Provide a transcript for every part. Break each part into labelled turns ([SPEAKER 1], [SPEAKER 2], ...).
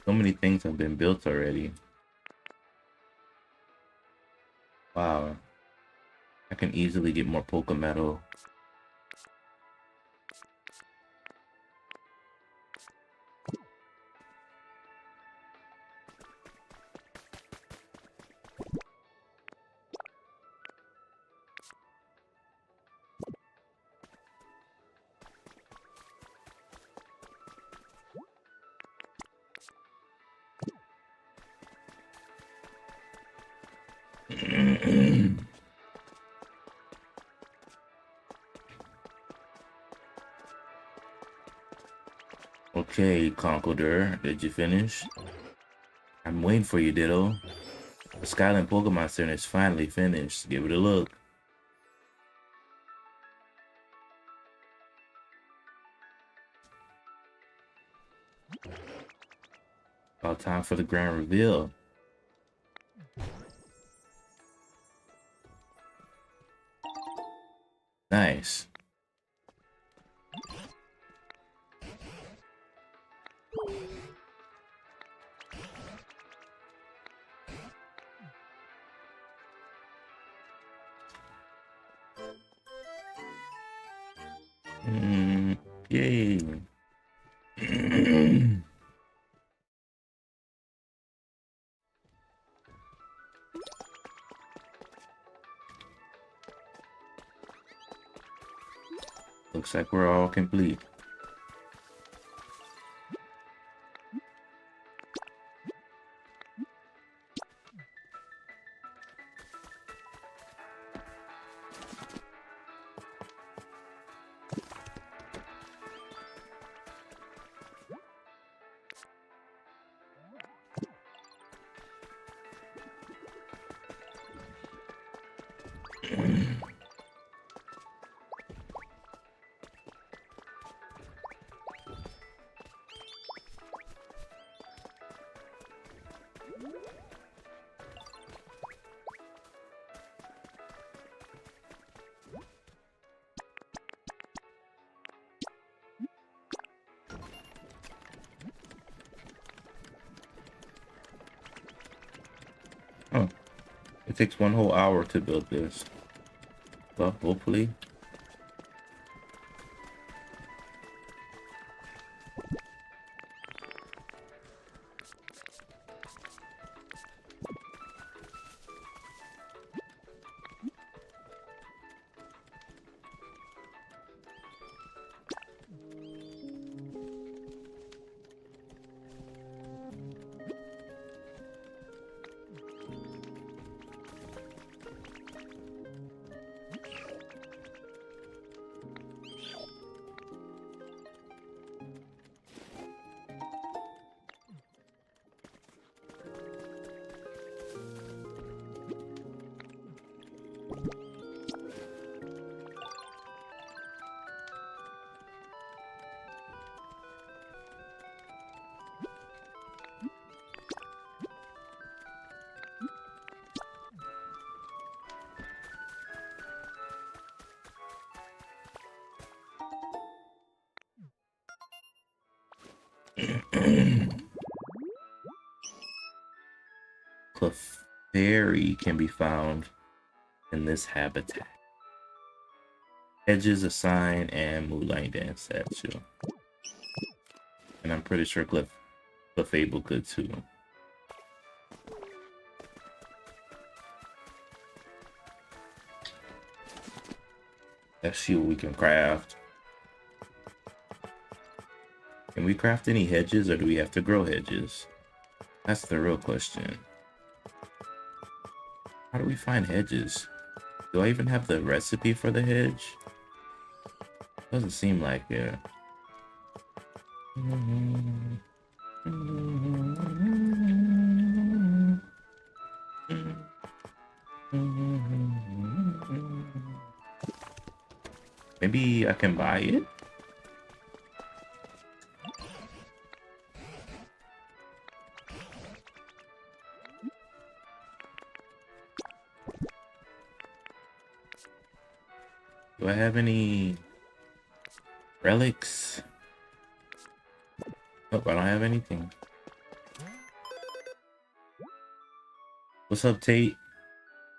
[SPEAKER 1] So many things have been built already. Wow. I can easily get more Pokemetal. Okay, Conkeldurr, did you finish? I'm waiting for you, Ditto. The Skyland Pokemon Center is finally finished. Give it a look. About time for the grand reveal. Nice. Yay. Looks like we're all complete. Oh, it takes one whole hour to build this. Well, hopefully. Clefairy can be found in this habitat. Hedges, a sign, and Moonlight Dance statue. And I'm pretty sure Clefable could too. Let's see what we can craft. Can we craft any hedges, or do we have to grow hedges? That's the real question. How do we find hedges? Do I even have the recipe for the hedge? Doesn't seem like it. Maybe I can buy it? Do I have any relics? Nope, I don't have anything. What's up, Tate?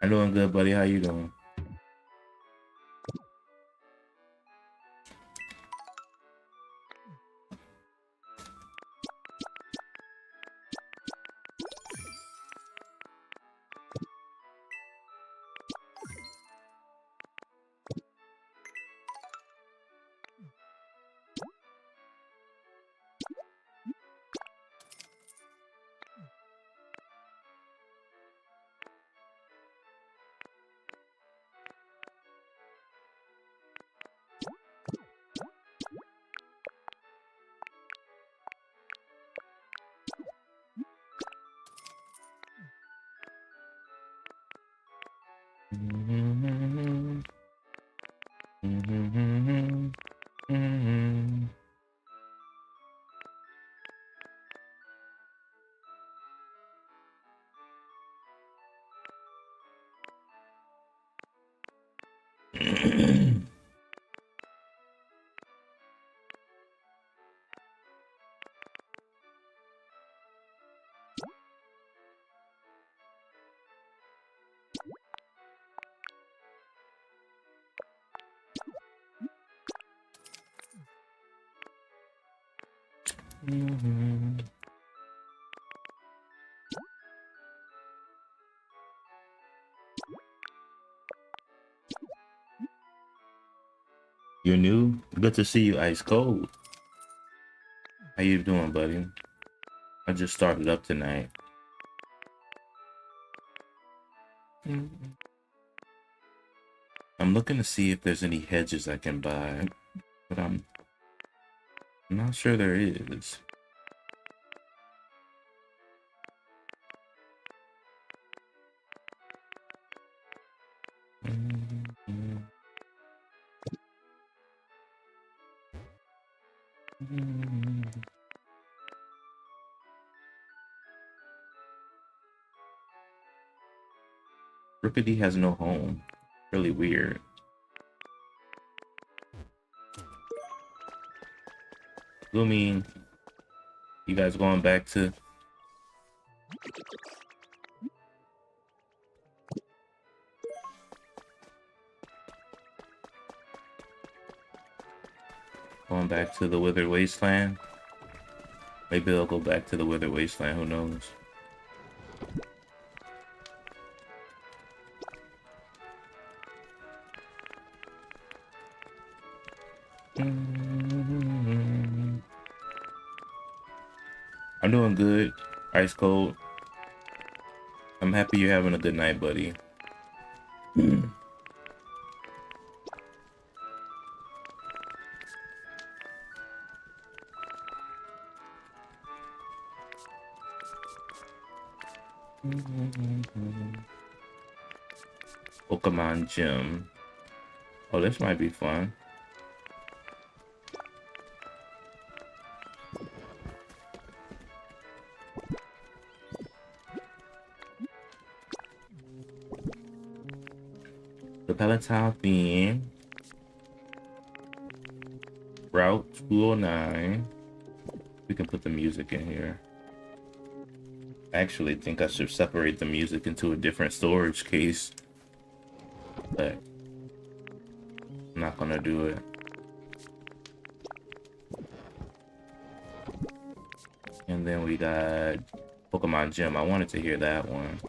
[SPEAKER 1] I'm doing good, buddy. How you doing? You're new? Good to see you, Ice Cold. How you doing, buddy? I just started up tonight. I'm looking to see if there's any hedges I can buy, but I'm not sure there is. Rookity has no home. Really weird. Gloomy, you guys going back to... Going back to the Withered Wasteland? Maybe they'll go back to the Withered Wasteland, who knows? I'm doing good, Ice Cold. I'm happy you're having a good night, buddy. Pokemon Gym. Oh, this might be fun. The Palatine theme. Route 209. We can put the music in here. I actually think I should separate the music into a different storage case, but I'm not gonna do it. And then we got Pokemon Gym. I wanted to hear that one.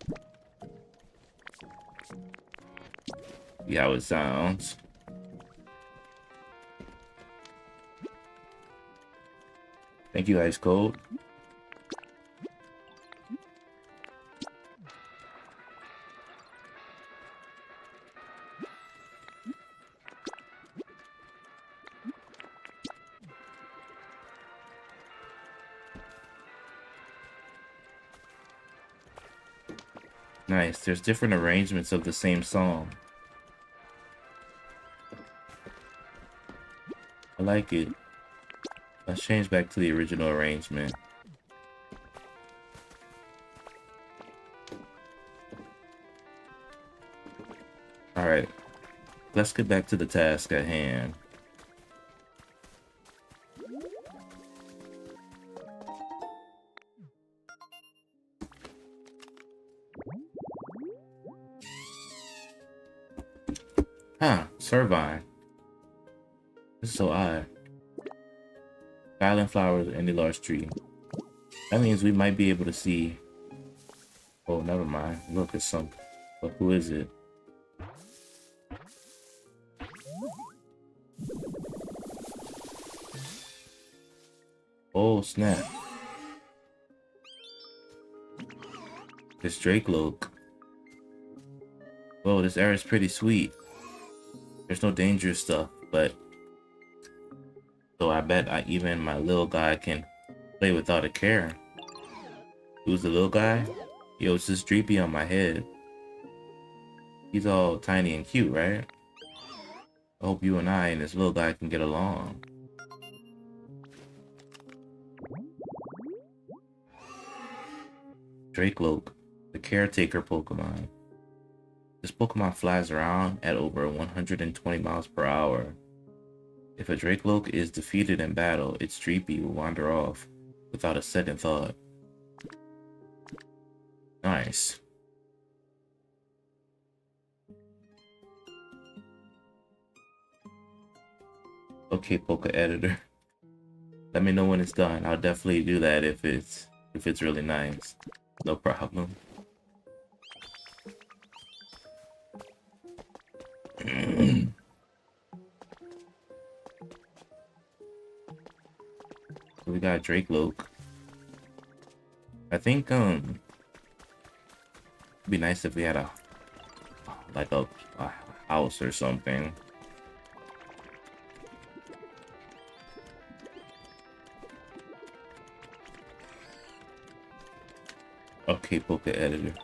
[SPEAKER 1] See how it sounds. Thank you, Ice Cold. Nice. There's different arrangements of the same song. I like it. Let's change back to the original arrangement. Alright. Let's get back to the task at hand. Huh, Servine. This is so odd. Island flowers, any large tree. That means we might be able to see. Oh, never mind. Look, it's some. But who is it? Oh, snap. This Drake-loak. Whoa, this area is pretty sweet. There's no dangerous stuff, but so I bet even my little guy can play without a care. Who's the little guy? Yo, it's this Dreepy on my head. He's all tiny and cute, right? I hope you and I and this little guy can get along. Drake-loak, the caretaker Pokemon. This Pokemon flies around at over 120 miles per hour. If a Drake-loak is defeated in battle, its Dreepy will wander off without a second thought. Nice. Okay, Poke Editor. Let me know when it's done. I'll definitely do that if it's really nice. No problem. We got Drake-loak. I think it'd be nice if we had a house or something. Okay, Poke Editor.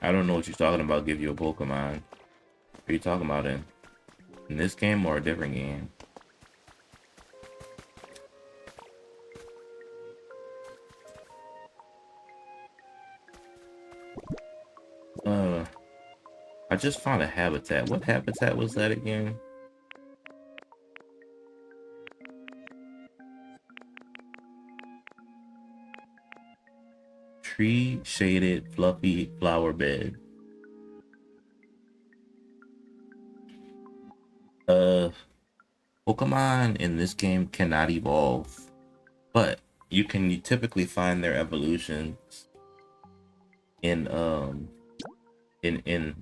[SPEAKER 1] I don't know what you're talking about. Give you a Pokemon. What are you talking about in this game or a different game? I just found a habitat. What habitat was that again? Tree shaded fluffy flower bed. Pokemon in this game cannot evolve, but you typically find their evolutions in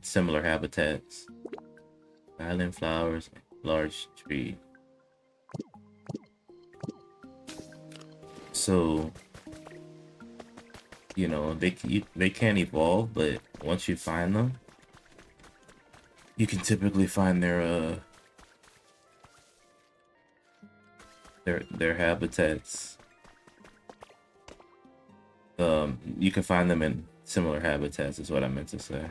[SPEAKER 1] similar habitats. Island flowers, large tree. So, you know, they can't evolve, but once you find them, you can typically find their habitats. You can find them in similar habitats is what I meant to say.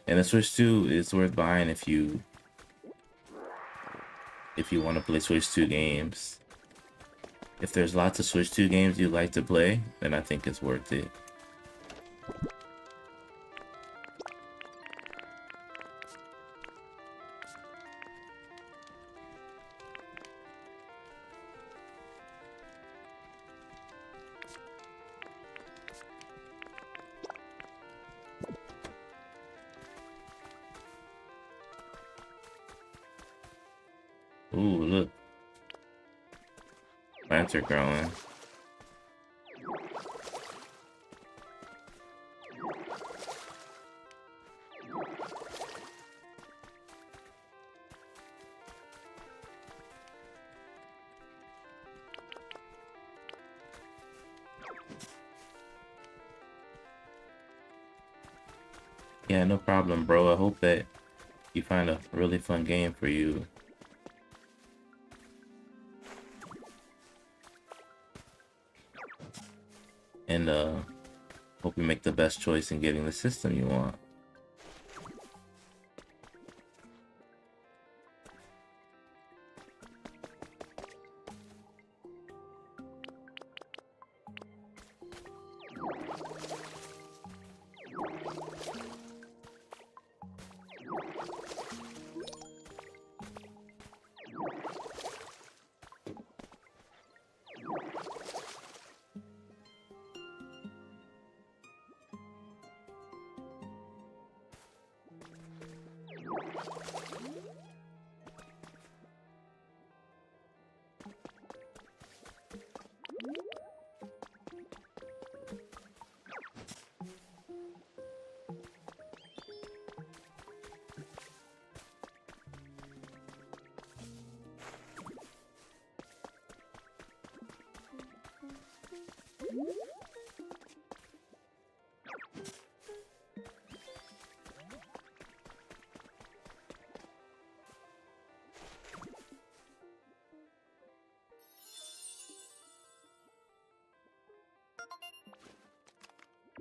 [SPEAKER 1] And the Switch 2 is worth buying if you want to play Switch 2 games. If there's lots of Switch 2 games you like to play, then I think it's worth it. Ooh, look. Plants are growing. Yeah, no problem, bro. I hope that you find a really fun game for you. And hope you make the best choice in getting the system you want.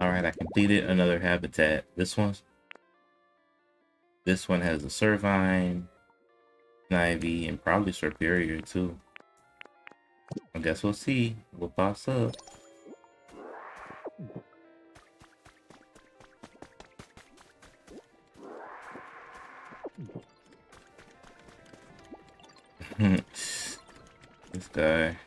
[SPEAKER 1] Alright, I completed another habitat. This one has a Servine, an Ivy, and probably Superior too. I guess we'll see what pops up. This guy.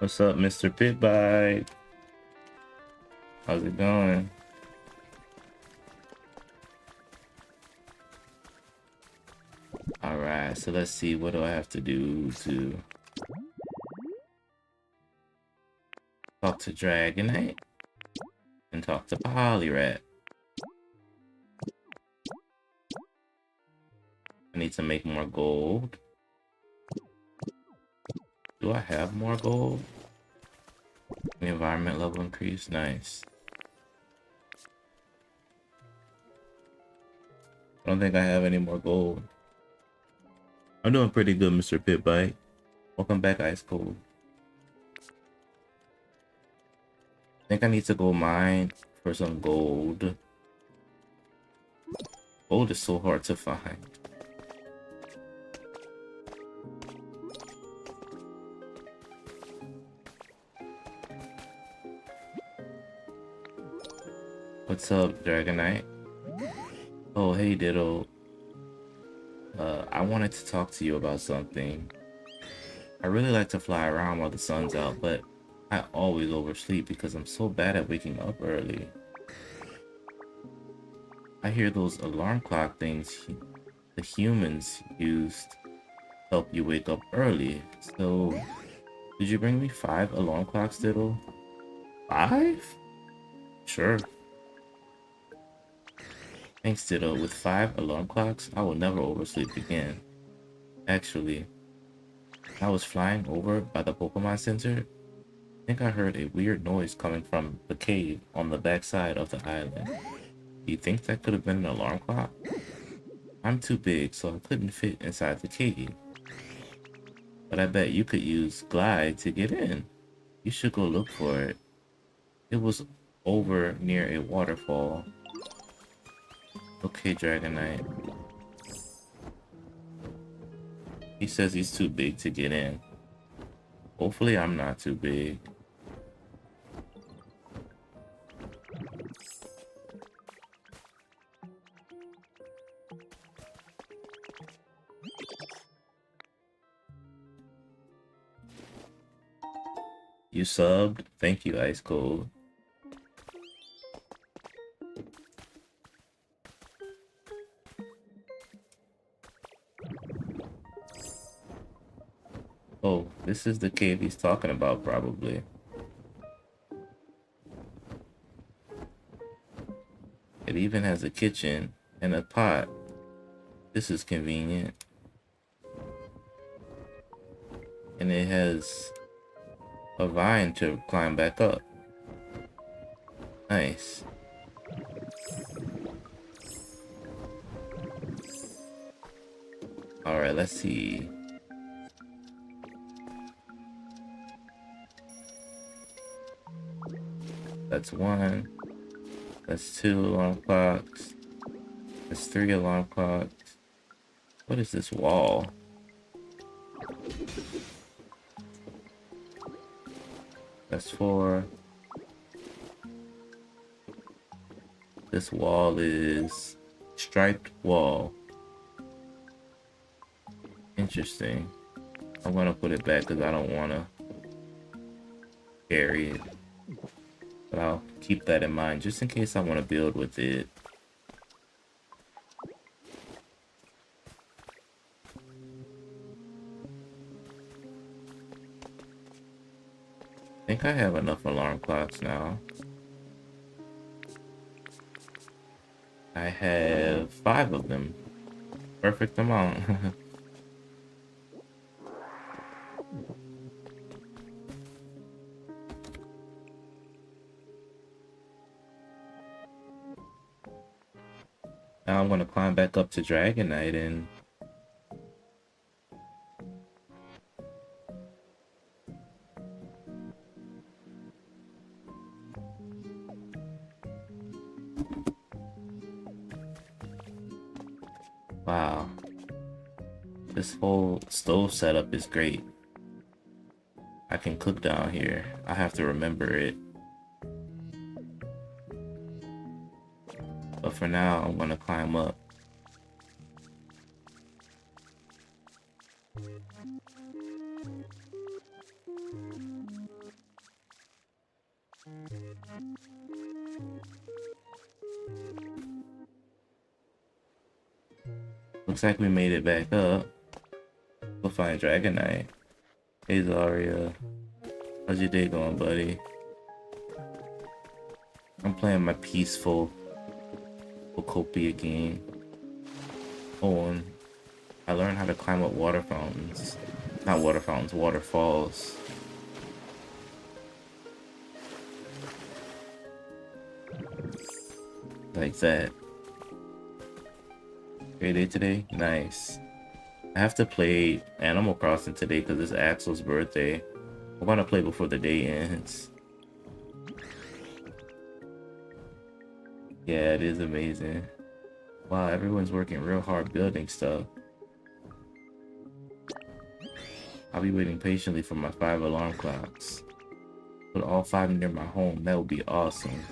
[SPEAKER 1] What's up, Mr. Pitbite? How's it going? Alright, so let's see, what do I have to do to talk to Dragonite and talk to Poliwrath? I need to make more gold. Do I have more gold? The environment level increase, nice. I don't think I have any more gold. I'm doing pretty good, Mr. Pitbite. Welcome back, Ice Cold. I think I need to go mine for some gold. Gold is so hard to find. What's up, Dragonite? Oh, hey, Diddle. I wanted to talk to you about something. I really like to fly around while the sun's out, but I always oversleep because I'm so bad at waking up early. I hear those alarm clock things the humans used help you wake up early. So, did you bring me 5 alarm clocks, Diddle? 5? Sure. Thanks, Diddle. With 5 alarm clocks, I will never oversleep again. Actually, I was flying over by the Pokemon Center. I think I heard a weird noise coming from the cave on the backside of the island. Do you think that could have been an alarm clock? I'm too big, so I couldn't fit inside the cave. But I bet you could use Glide to get in. You should go look for it. It was over near a waterfall. Okay, Dragonite. He says he's too big to get in. Hopefully I'm not too big. You subbed? Thank you, Ice Cold. Oh, this is the cave he's talking about, probably. It even has a kitchen and a pot. This is convenient. And it has a vine to climb back up. Nice. Alright, let's see. That's 1. That's 2 alarm clocks. That's 3 alarm clocks. What is this wall? That's 4. This wall is striped wall. Interesting. I'm gonna put it back because I don't want to carry it. But I'll keep that in mind just in case I want to build with it. I think I have enough alarm clocks now. I have 5 of them. Perfect amount. Now I'm gonna climb back up to Dragonite and wow. This whole stove setup is great. I can cook down here. I have to remember it. But for now, I'm gonna climb up. Looks like we made it back up. We'll find Dragonite. Hey Zaria. How's your day going, buddy? I'm playing my peaceful Pokopia game. Oh, and I learned how to climb up water fountains. Not water fountains, waterfalls. Like that. Great day today? Nice. I have to play Animal Crossing today because it's Axel's birthday. I want to play before the day ends. Yeah, it is amazing. Wow, everyone's working real hard building stuff. I'll be waiting patiently for my 5 alarm clocks. Put all 5 near my home, that would be awesome.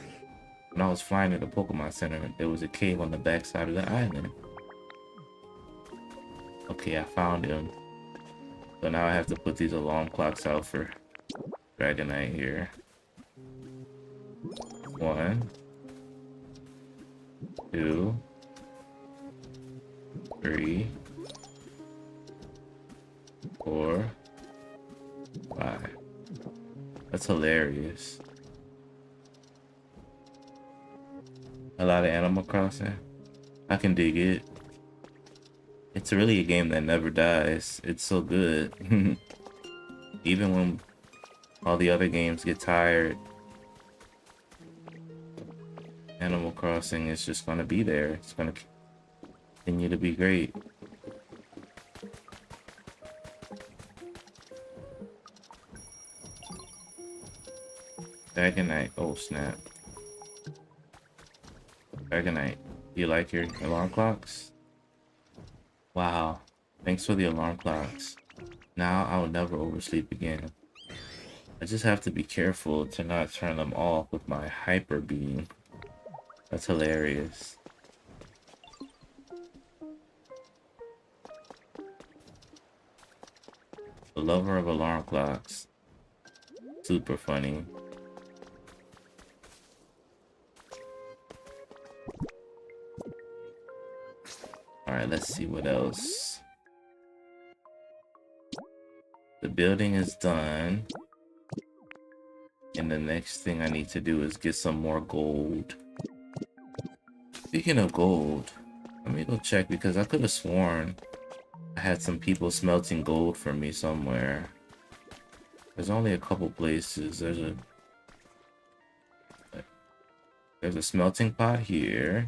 [SPEAKER 1] When I was flying to the Pokemon Center, there was a cave on the backside of the island. Okay, I found him. So now I have to put these alarm clocks out for Dragonite here. 1. 2, 3, 4, 5. That's hilarious. A lot of Animal Crossing. I can dig it. It's really a game that never dies. It's so good. Even when all the other games get tired, Animal Crossing is just gonna be there. It's gonna continue to be great. Dragonite. Oh snap. Dragonite. Do you like your alarm clocks? Wow. Thanks for the alarm clocks. Now I will never oversleep again. I just have to be careful to not turn them off with my hyper beam. That's hilarious. The lover of alarm clocks. Super funny. Alright, let's see what else. The building is done. And the next thing I need to do is get some more gold. Speaking of gold, let me go check because I could have sworn I had some people smelting gold for me somewhere. There's only a couple places. There's a smelting pot here.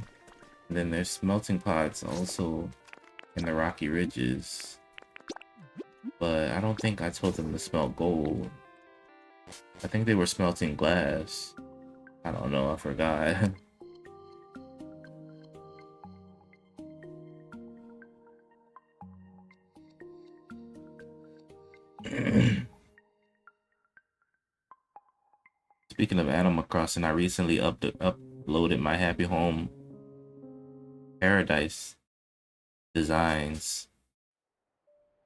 [SPEAKER 1] And then there's smelting pots also in the Rocky Ridges. But I don't think I told them to smelt gold. I think they were smelting glass. I don't know, I forgot. Speaking of Animal Crossing, I recently uploaded my Happy Home Paradise designs.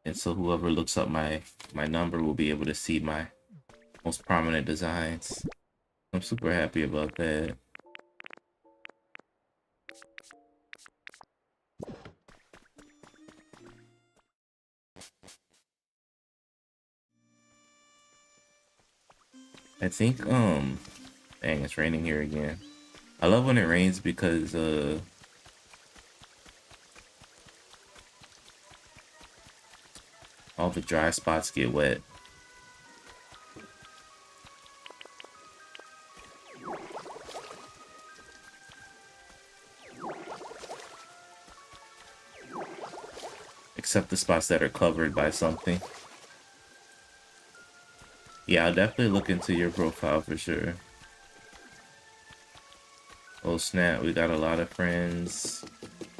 [SPEAKER 1] And so whoever looks up my number will be able to see my most prominent designs. I'm super happy about that. I think dang, it's raining here again. I love when it rains because all the dry spots get wet. Except the spots that are covered by something. Yeah, I'll definitely look into your profile for sure. Oh snap, we got a lot of friends.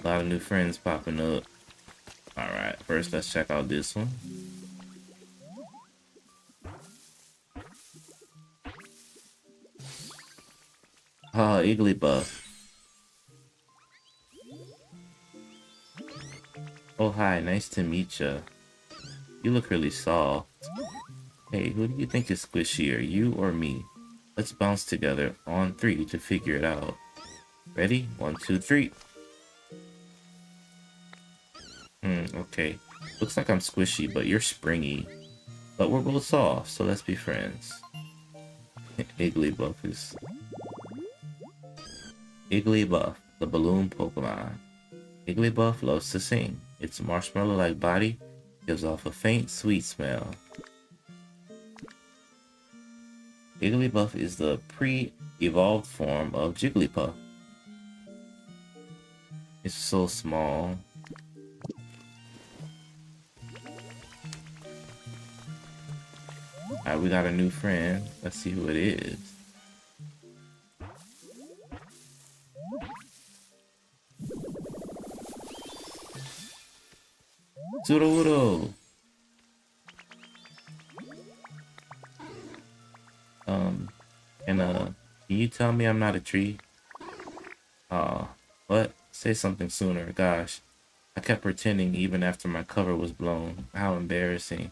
[SPEAKER 1] A lot of new friends popping up. Alright, first let's check out this one. Ah, Igglybuff. Oh hi, nice to meet ya. You look really soft. Hey, who do you think is squishier, you or me? Let's bounce together on 3 to figure it out. Ready? 1, 2, 3. Okay. Looks like I'm squishy, but you're springy. But we're both soft, so let's be friends. Igglybuff is... Igglybuff, the balloon Pokemon. Igglybuff loves to sing. Its marshmallow-like body gives off a faint, sweet smell. Igglybuff is the pre-evolved form of Jigglypuff. It's so small. Alright, we got a new friend. Let's see who it is. Sudowoodo! Can you tell me I'm not a tree? Aw, what? Say something sooner, gosh. I kept pretending even after my cover was blown. How embarrassing.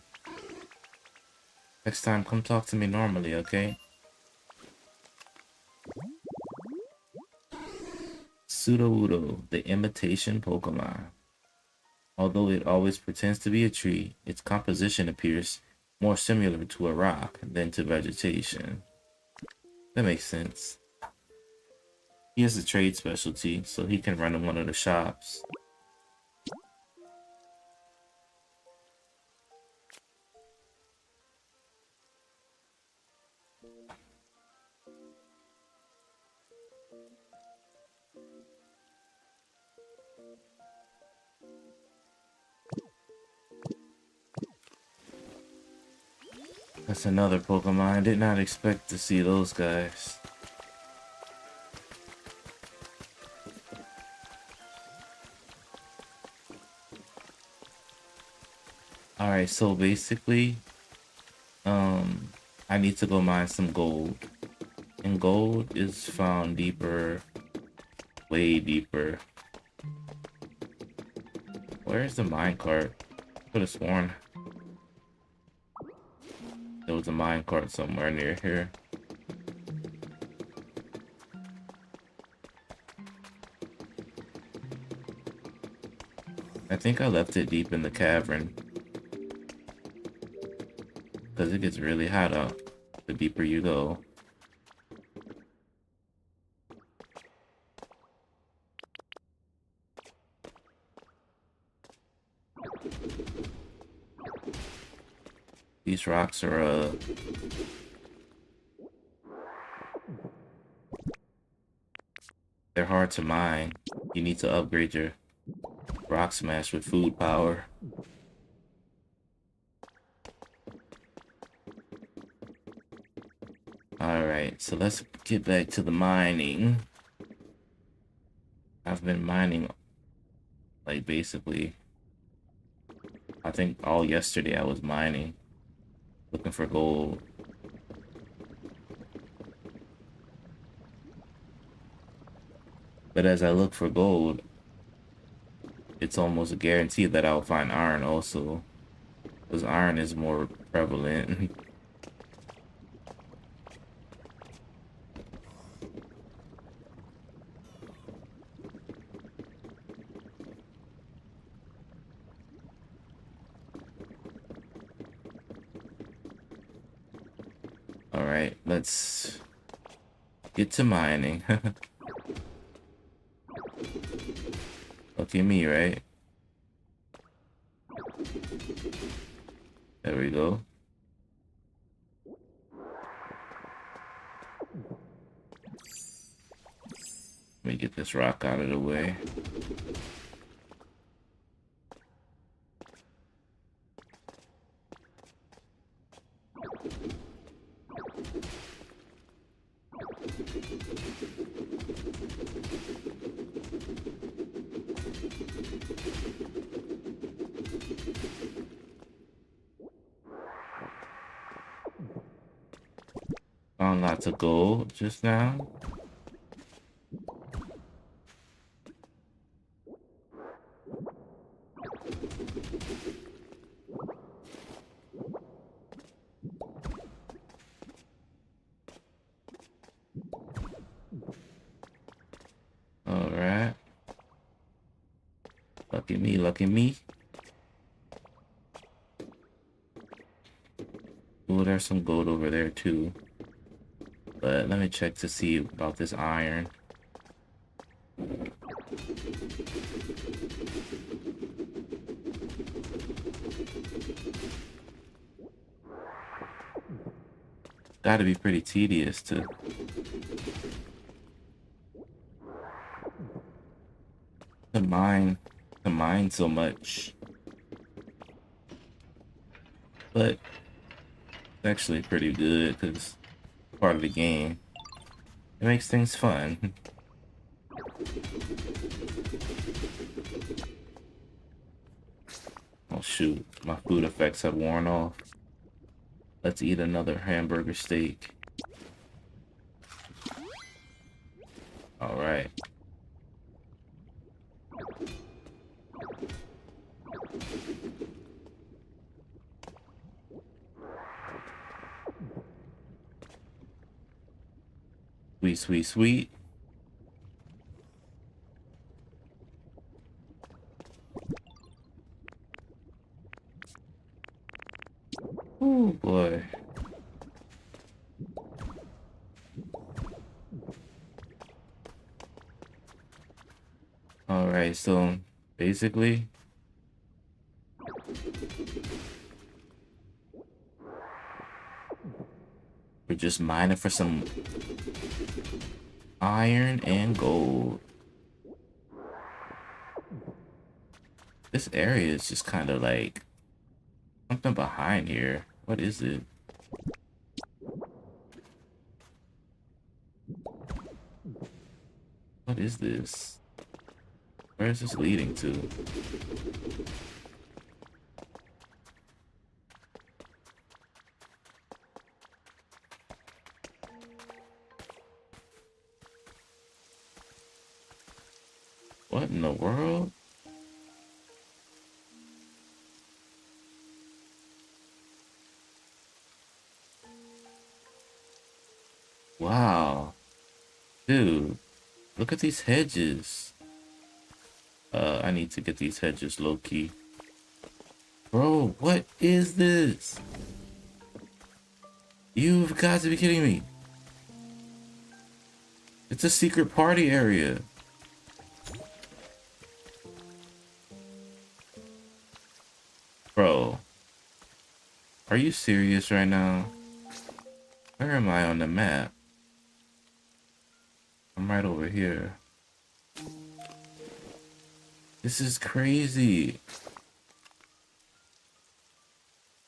[SPEAKER 1] Next time, come talk to me normally, okay? Sudowoodo, the imitation Pokemon. Although it always pretends to be a tree, its composition appears more similar to a rock than to vegetation. That makes sense. He has a trade specialty, so he can run in one of the shops. That's another Pokemon. I did not expect to see those guys. Alright, so basically, I need to go mine some gold. And gold is found deeper, way deeper. Where's the minecart? Could have sworn there was a minecart somewhere near here. I think I left it deep in the cavern. Because it gets really hot out the deeper you go. These rocks are they're hard to mine. You need to upgrade your rock smash with food power. Alright, so let's get back to the mining. I've been mining, like, basically, I think all yesterday I was mining, looking for gold. But as I look for gold, it's almost a guarantee that I'll find iron also, because iron is more prevalent. Alright, let's get to mining. Lucky me, right? There we go. Let me get this rock out of the way. Found lots of gold just now. Alright. Lucky me, lucky me. Ooh, there's some gold over there too. But let me check to see about this iron. Gotta be pretty tedious to mine so much. But it's actually pretty good because it's part of the game. It makes things fun. Oh shoot, my food effects have worn off. Let's eat another hamburger steak. Alright. Sweet, sweet, sweet. Oh boy. Alright, so basically, we're just mining for some iron and gold. This area is just kind of like something behind here. What is it? What is this? Where is this leading to? What in the world? Wow. Dude, look at these hedges. I need to get these hedges low key. Bro, what is this? You've got to be kidding me. It's a secret party area. Bro, are you serious right now? Where am I on the map? I'm right over here. This is crazy.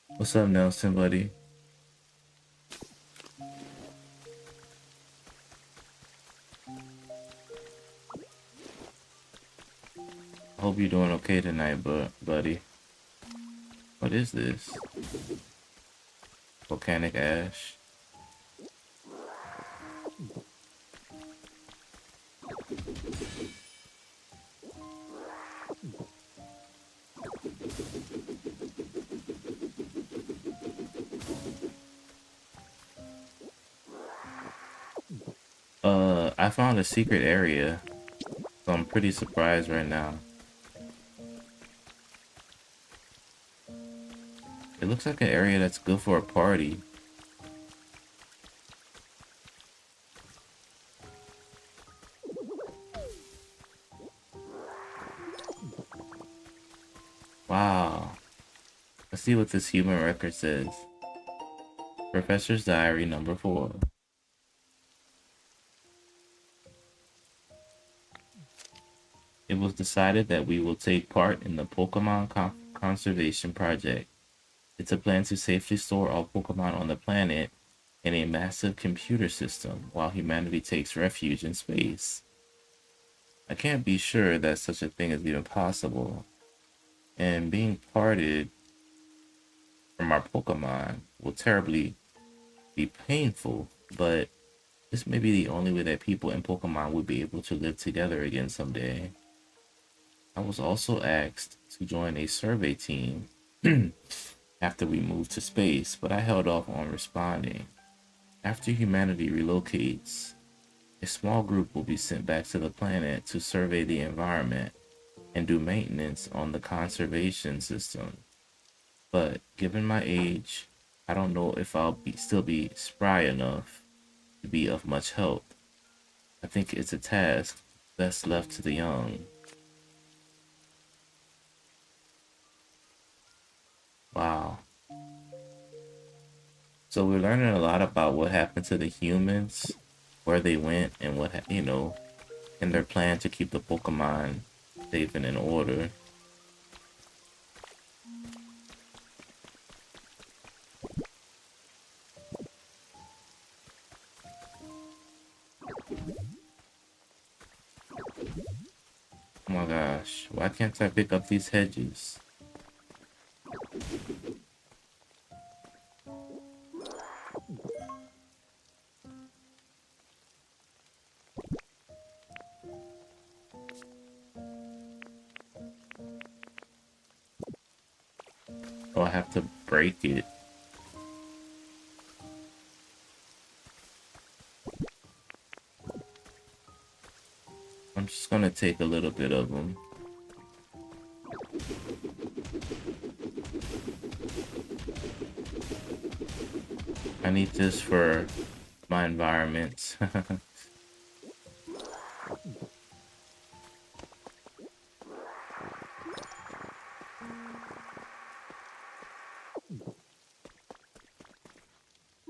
[SPEAKER 1] What's up, Nelson, buddy? I hope you're doing okay tonight, buddy. What is this? Volcanic ash. I found a secret area, so I'm pretty surprised right now. It looks like an area that's good for a party. Wow. Let's see what this human record says. Professor's Diary number 4. It was decided that we will take part in the Pokemon Conservation Project. It's a plan to safely store all Pokemon on the planet in a massive computer system while humanity takes refuge in space. I can't be sure that such a thing is even possible, and being parted from our Pokemon will terribly be painful, but this may be the only way that people and Pokemon will be able to live together again someday. I was also asked to join a survey team after we moved to space, but I held off on responding. After humanity relocates, a small group will be sent back to the planet to survey the environment and do maintenance on the conservation system. But given my age, I don't know if I'll still be spry enough to be of much help. I think it's a task best left to the young. Wow. So we're learning a lot about what happened to the humans, where they went, and and their plan to keep the Pokemon safe and in order. Oh my gosh, why can't I pick up these hedges? Oh, I have to break it. I'm just gonna take a little bit of them. I need this for my environment.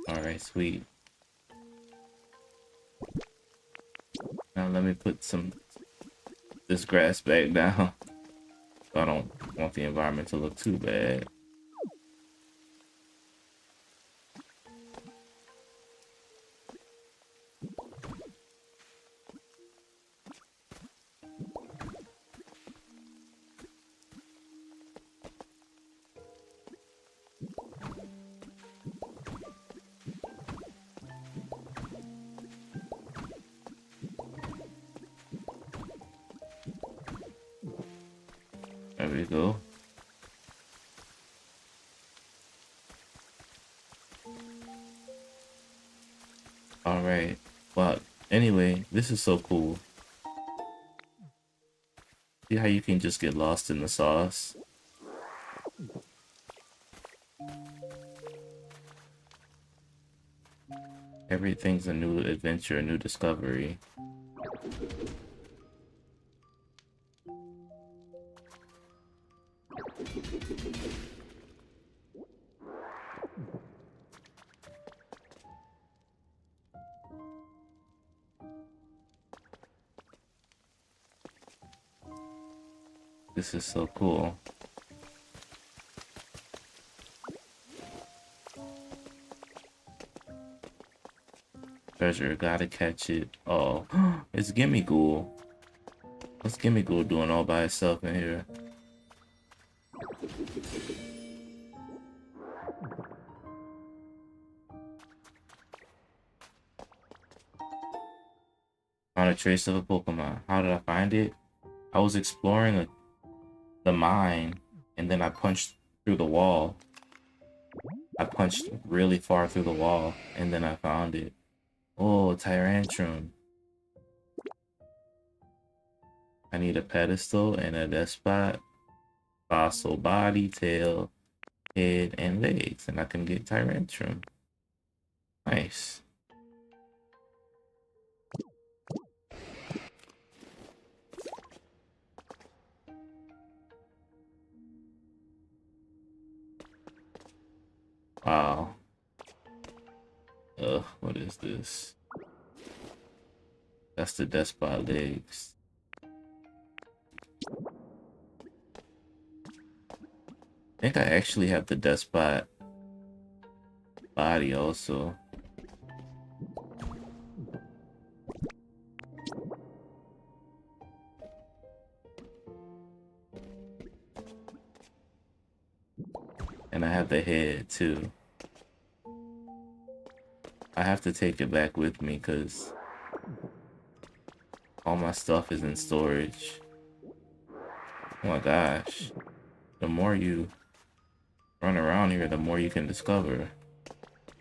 [SPEAKER 1] Alright, sweet. Now let me put this grass back down. I don't want the environment to look too bad. There we go. Alright. Well, anyway, this is so cool. See how you can just get lost in the sauce? Everything's a new adventure, a new discovery. This is so cool. Treasure, gotta catch it. Oh, it's Gimme Ghoul. What's Gimme Ghoul doing all by itself in here? Found a trace of a Pokemon. How did I find it? I was exploring the mine, and then I punched through the wall. I punched really far through the wall, and then I found it. Oh, Tyrantrum. I need a pedestal and a despot, fossil body, tail, head, and legs, and I can get Tyrantrum. Nice. Wow. What is this? That's the despot legs. I think I actually have the despot body also. And I have the head too. I have to take it back with me because all my stuff is in storage. Oh my gosh. The more you run around here, the more you can discover.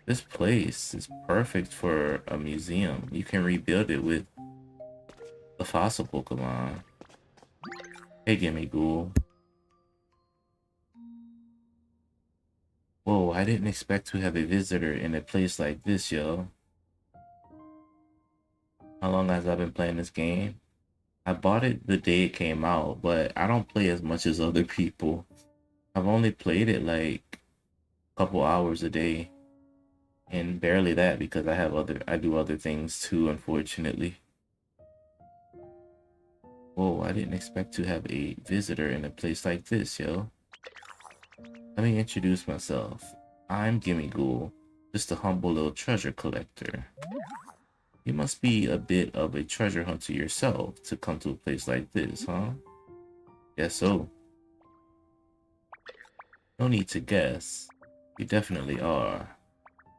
[SPEAKER 1] This place is perfect for a museum. You can rebuild it with the fossil Pokemon. Hey, Gimme Ghoul. Whoa, I didn't expect to have a visitor in a place like this, yo. How long has I been playing this game? I bought it the day it came out, but I don't play as much as other people. I've only played it like a couple hours a day. And barely that because I do other things too, unfortunately. Whoa, I didn't expect to have a visitor in a place like this, yo. Let me introduce myself. I'm Gimme Ghoul, just a humble little treasure collector. You must be a bit of a treasure hunter yourself to come to a place like this, huh? Guess so. No need to guess. You definitely are.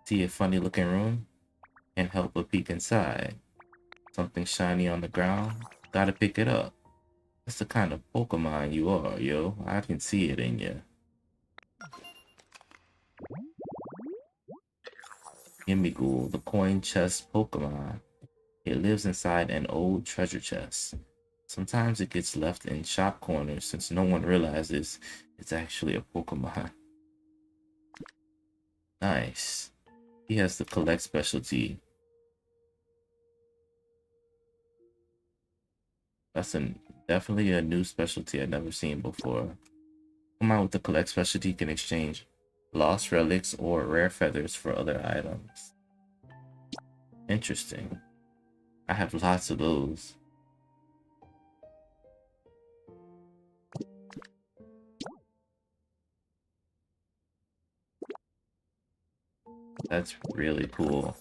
[SPEAKER 1] See a funny looking room? Can't help but peek inside. Something shiny on the ground? Gotta pick it up. That's the kind of Pokemon you are, yo. I can see it in you. Ghoul, the coin chest Pokemon. It lives inside an old treasure chest. Sometimes it gets left in shop corners since no one realizes it's actually a Pokemon. Nice. He has the collect specialty. That's definitely a new specialty I've never seen before. Come out with the collect specialty, can exchange lost relics or rare feathers for other items. Interesting. I have lots of those. That's really cool.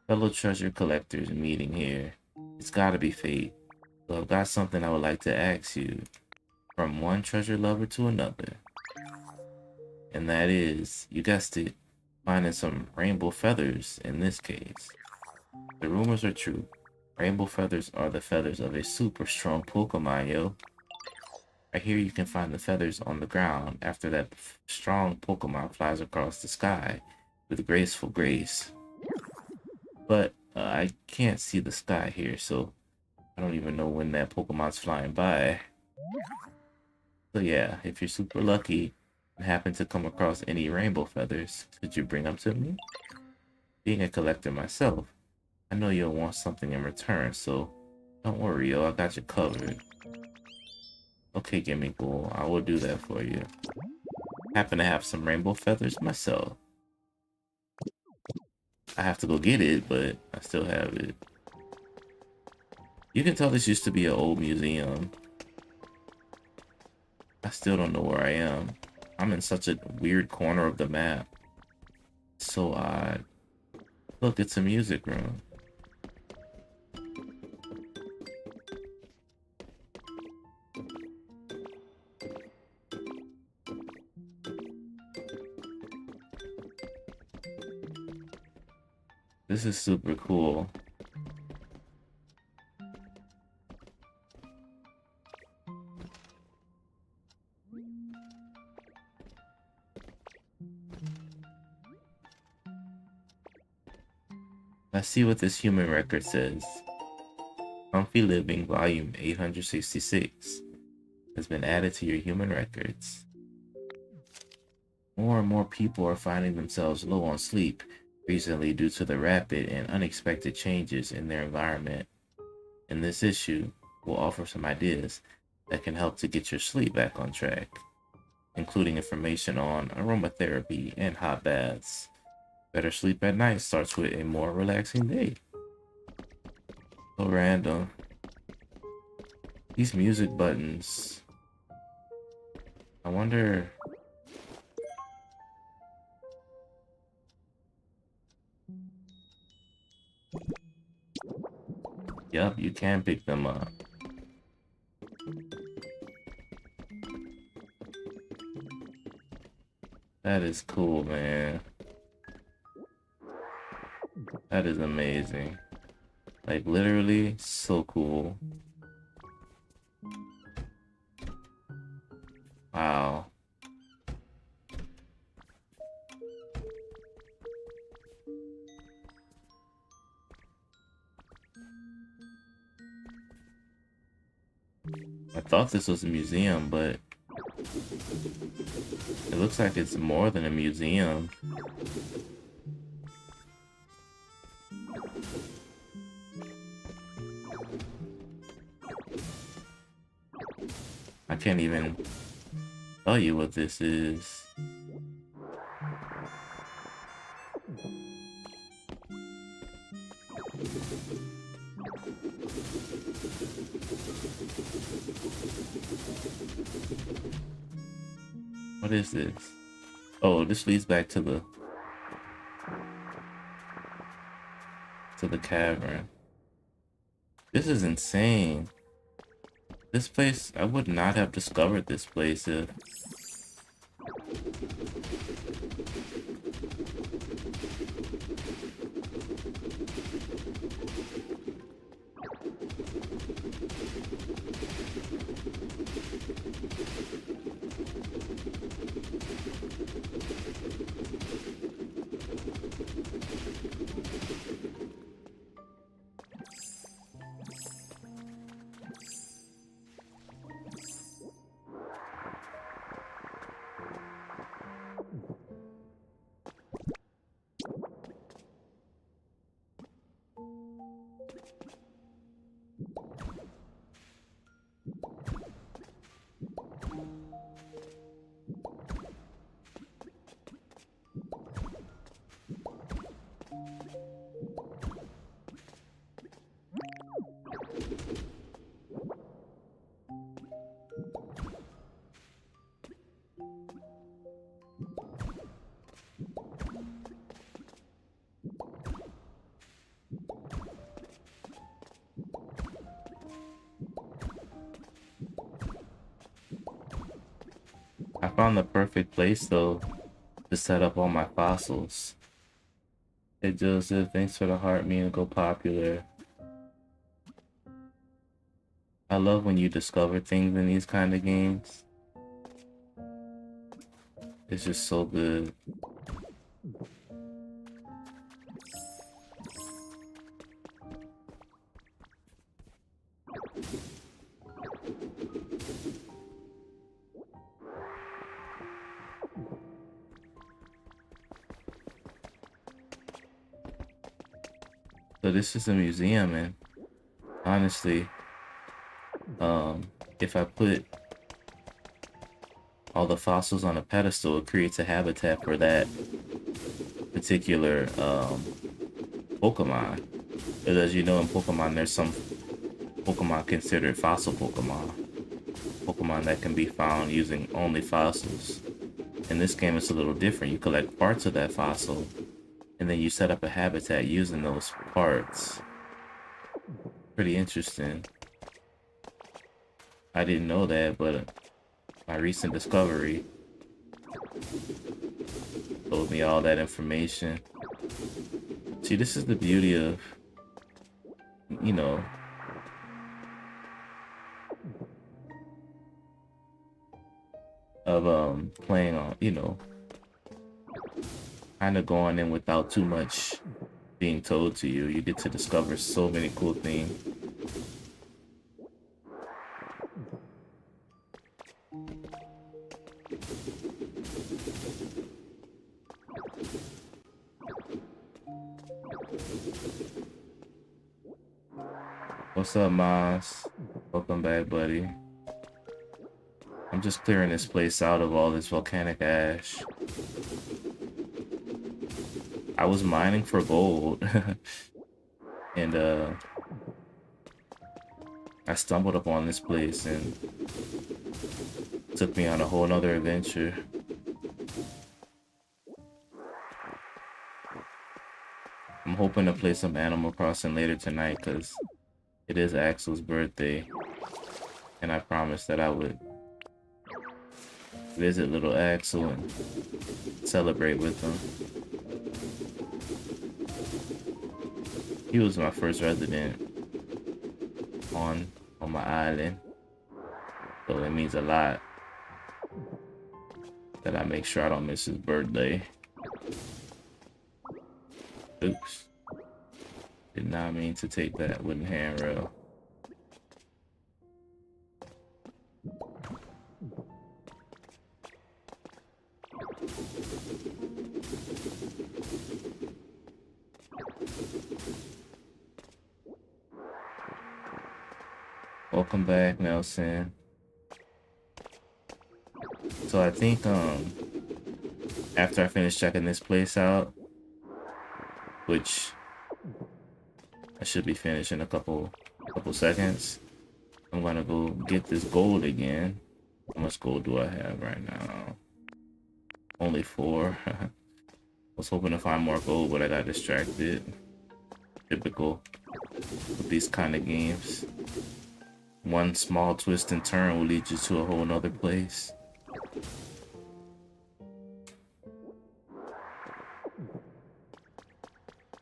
[SPEAKER 1] Fellow treasure collectors meeting here. It's gotta be fate. So I've got something I would like to ask you. From one treasure lover to another. And that is, you guessed it, finding some rainbow feathers in this case. The rumors are true. Rainbow feathers are the feathers of a super strong Pokemon, yo. I hear you can find the feathers on the ground after that strong Pokemon flies across the sky with graceful grace. But I can't see the sky here, so I don't even know when that Pokemon's flying by. So yeah, if you're super lucky and happen to come across any rainbow feathers, could you bring them to me? Being a collector myself, I know you'll want something in return, so don't worry, yo, I got you covered. Okay, Gimme Ghoul, I will do that for you. Happen to have some rainbow feathers myself. I have to go get it, but I still have it. You can tell this used to be an old museum. I still don't know where I am. I'm in such a weird corner of the map. So odd. Look, it's a music room. This is super cool. Let's see what this human record says. Comfy Living, volume 866 has been added to your human records. More and more people are finding themselves low on sleep recently due to the rapid and unexpected changes in their environment. In this issue, we'll offer some ideas that can help to get your sleep back on track, including information on aromatherapy and hot baths. Better sleep at night starts with a more relaxing day. So random. These music buttons. I wonder. Yup, you can pick them up. That is cool, man. That is amazing. Like, literally, so cool. Wow. I thought this was a museum, but it looks like it's more than a museum. I can't even tell you what this is. What is this? Oh, this leads back to the cavern. This is insane. This place, I would not have discovered this place if I found the perfect place though to set up all my fossils. Hey Joseph, thanks for the heart. Me and go popular. I love when you discover things in these kind of games. It's just so good. So this is a museum, and honestly, if I put all the fossils on a pedestal, it creates a habitat for that particular Pokemon. Because as you know, in Pokemon, there's some Pokemon considered fossil Pokemon. Pokemon that can be found using only fossils. In this game, it's a little different. You collect parts of that fossil, and then you set up a habitat using those parts. Pretty interesting. I didn't know that, but my recent discovery told me all that information. See, this is the beauty of, you know, playing on, you know, kind of going in without too much being told to you. You get to discover so many cool things. What's up, Mas? Welcome back, buddy. I'm just clearing this place out of all this volcanic ash. I was mining for gold and I stumbled upon this place and it took me on a whole nother adventure. I'm hoping to play some Animal Crossing later tonight because it is Axel's birthday, and I promised that I would visit little Axel and celebrate with him. He was my first resident on my island, so it means a lot that I make sure I don't miss his birthday. Oops. Did not mean to take that wooden handrail. Welcome back, Nelson. So I think after I finish checking this place out, which I should be finished in a couple seconds, I'm gonna go get this gold again. How much gold do I have right now? Only 4. I was hoping to find more gold, but I got distracted. Typical with these kind of games. One small twist and turn will lead you to a whole nother place.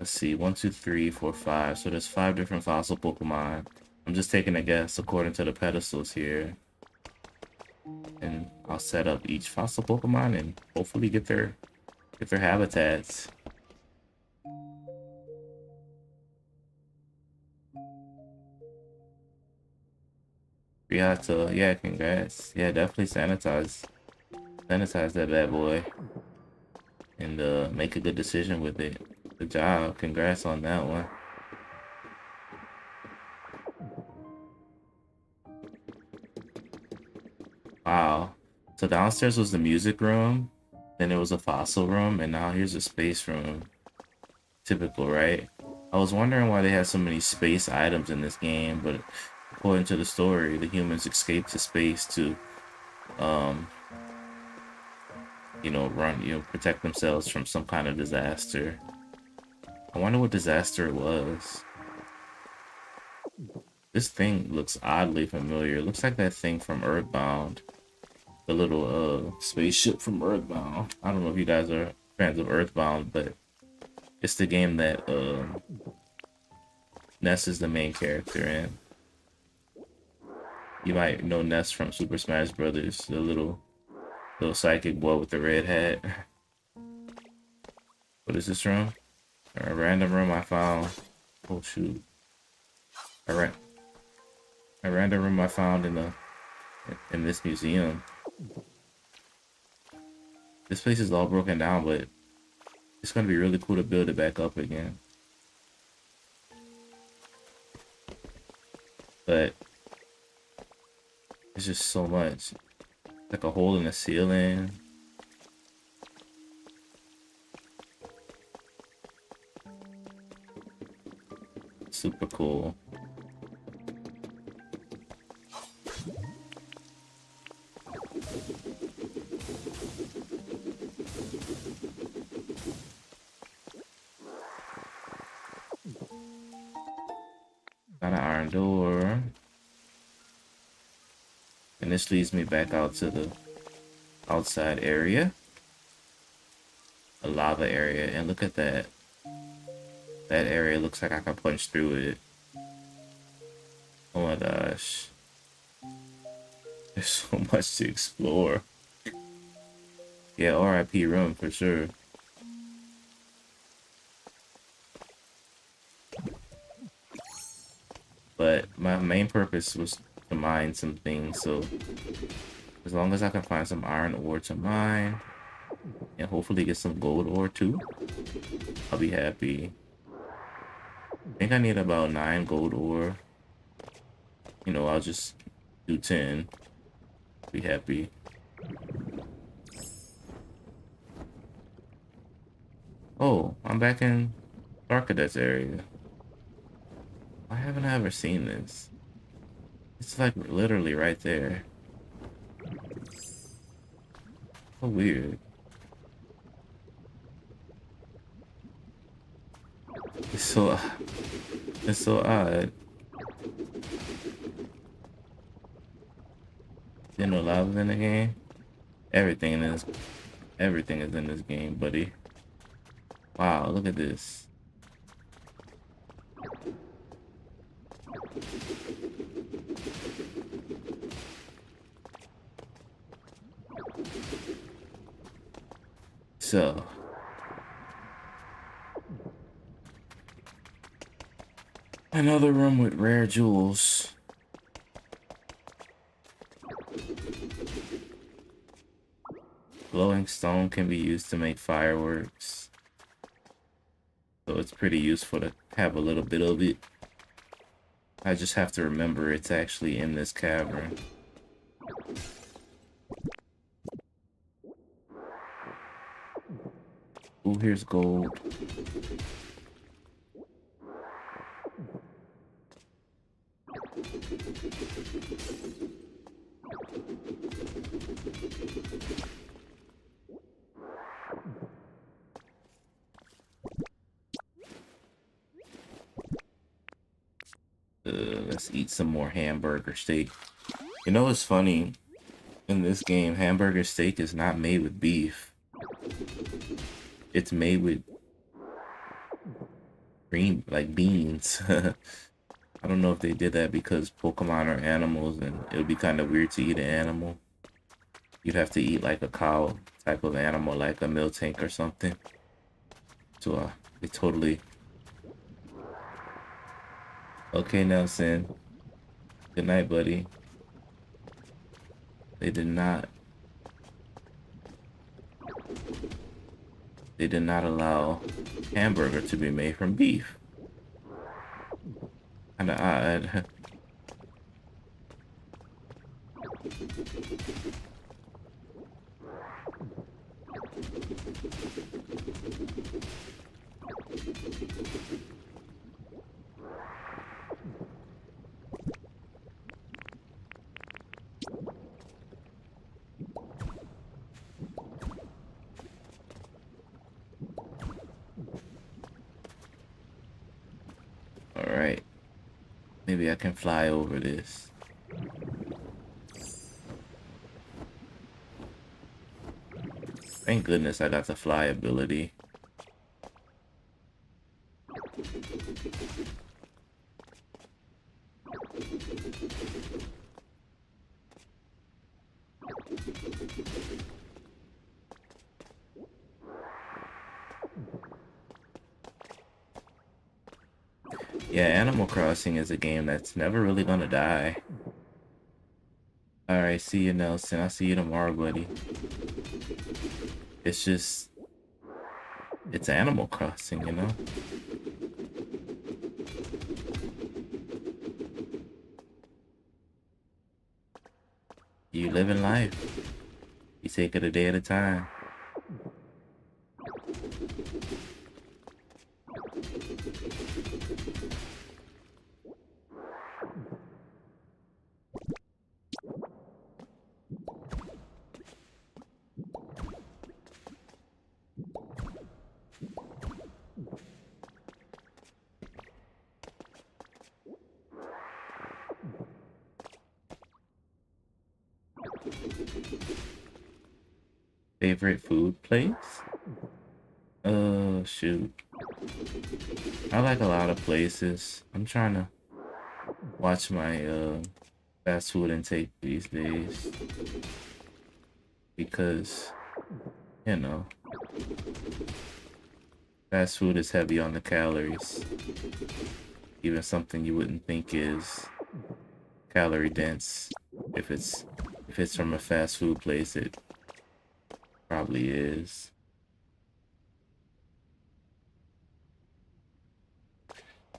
[SPEAKER 1] Let's see, 1, 2, 3, 4, 5. So there's 5 different fossil Pokemon. I'm just taking a guess according to the pedestals here. And I'll set up each fossil Pokemon and hopefully get their habitats. Riata, yeah, congrats. Yeah, definitely sanitize that bad boy. And make a good decision with it. Good job. Congrats on that one. Wow. So downstairs was the music room, then there was a fossil room, and now here's a space room. Typical, right? I was wondering why they had so many space items in this game, but according to the story, the humans escaped to space to protect themselves from some kind of disaster. I wonder what disaster it was. This thing looks oddly familiar. It looks like that thing from Earthbound. The little spaceship from Earthbound. I don't know if you guys are fans of Earthbound, but it's the game that Ness is the main character in. You might know Ness from Super Smash Brothers, the little psychic boy with the red hat. What is this room? A random room I found. Oh shoot! A random room I found in this museum. This place is all broken down, but it's gonna be really cool to build it back up again. But it's just so much. Like a hole in the ceiling. Super cool. Got an iron door. And this leads me back out to the outside area. A lava area. And look at that. That area looks like I can punch through it. Oh my gosh. There's so much to explore. Yeah, RIP room for sure. But my main purpose was to mine some things, so as long as I can find some iron ore to mine and hopefully get some gold ore too, I'll be happy. I think I need about 9 gold ore. I'll just do 10. Be happy. Oh, I'm back in Darkadet's area. Why haven't I ever seen this? It's like literally right there. So weird. It's so odd. There's no lava in the game. Everything is in this game, buddy. Wow, look at this. So, another room with rare jewels. Glowing stone can be used to make fireworks. So it's pretty useful to have a little bit of it. I just have to remember it's actually in this cavern. Ooh, here's gold. Let's eat some more hamburger steak. It's funny. In this game, hamburger steak is not made with beef. It's made with green, like beans. I don't know if they did that because Pokemon are animals and it would be kind of weird to eat an animal. You'd have to eat like a cow type of animal, like a Miltank or something. So it totally... Okay, Nelson. Good night, buddy. They did not allow hamburger to be made from beef. Kinda odd. Maybe I can fly over this. Thank goodness I got the fly ability. Yeah, Animal Crossing is a game that's never really gonna die. Alright, see you, Nelson. I'll see you tomorrow, buddy. It's just... it's Animal Crossing, you know? You live in life. You take it a day at a time. Favorite food place? Shoot. I like a lot of places. I'm trying to watch my fast food intake these days because, you know, fast food is heavy on the calories. Even something you wouldn't think is calorie dense. If it's from a fast food place, it probably is.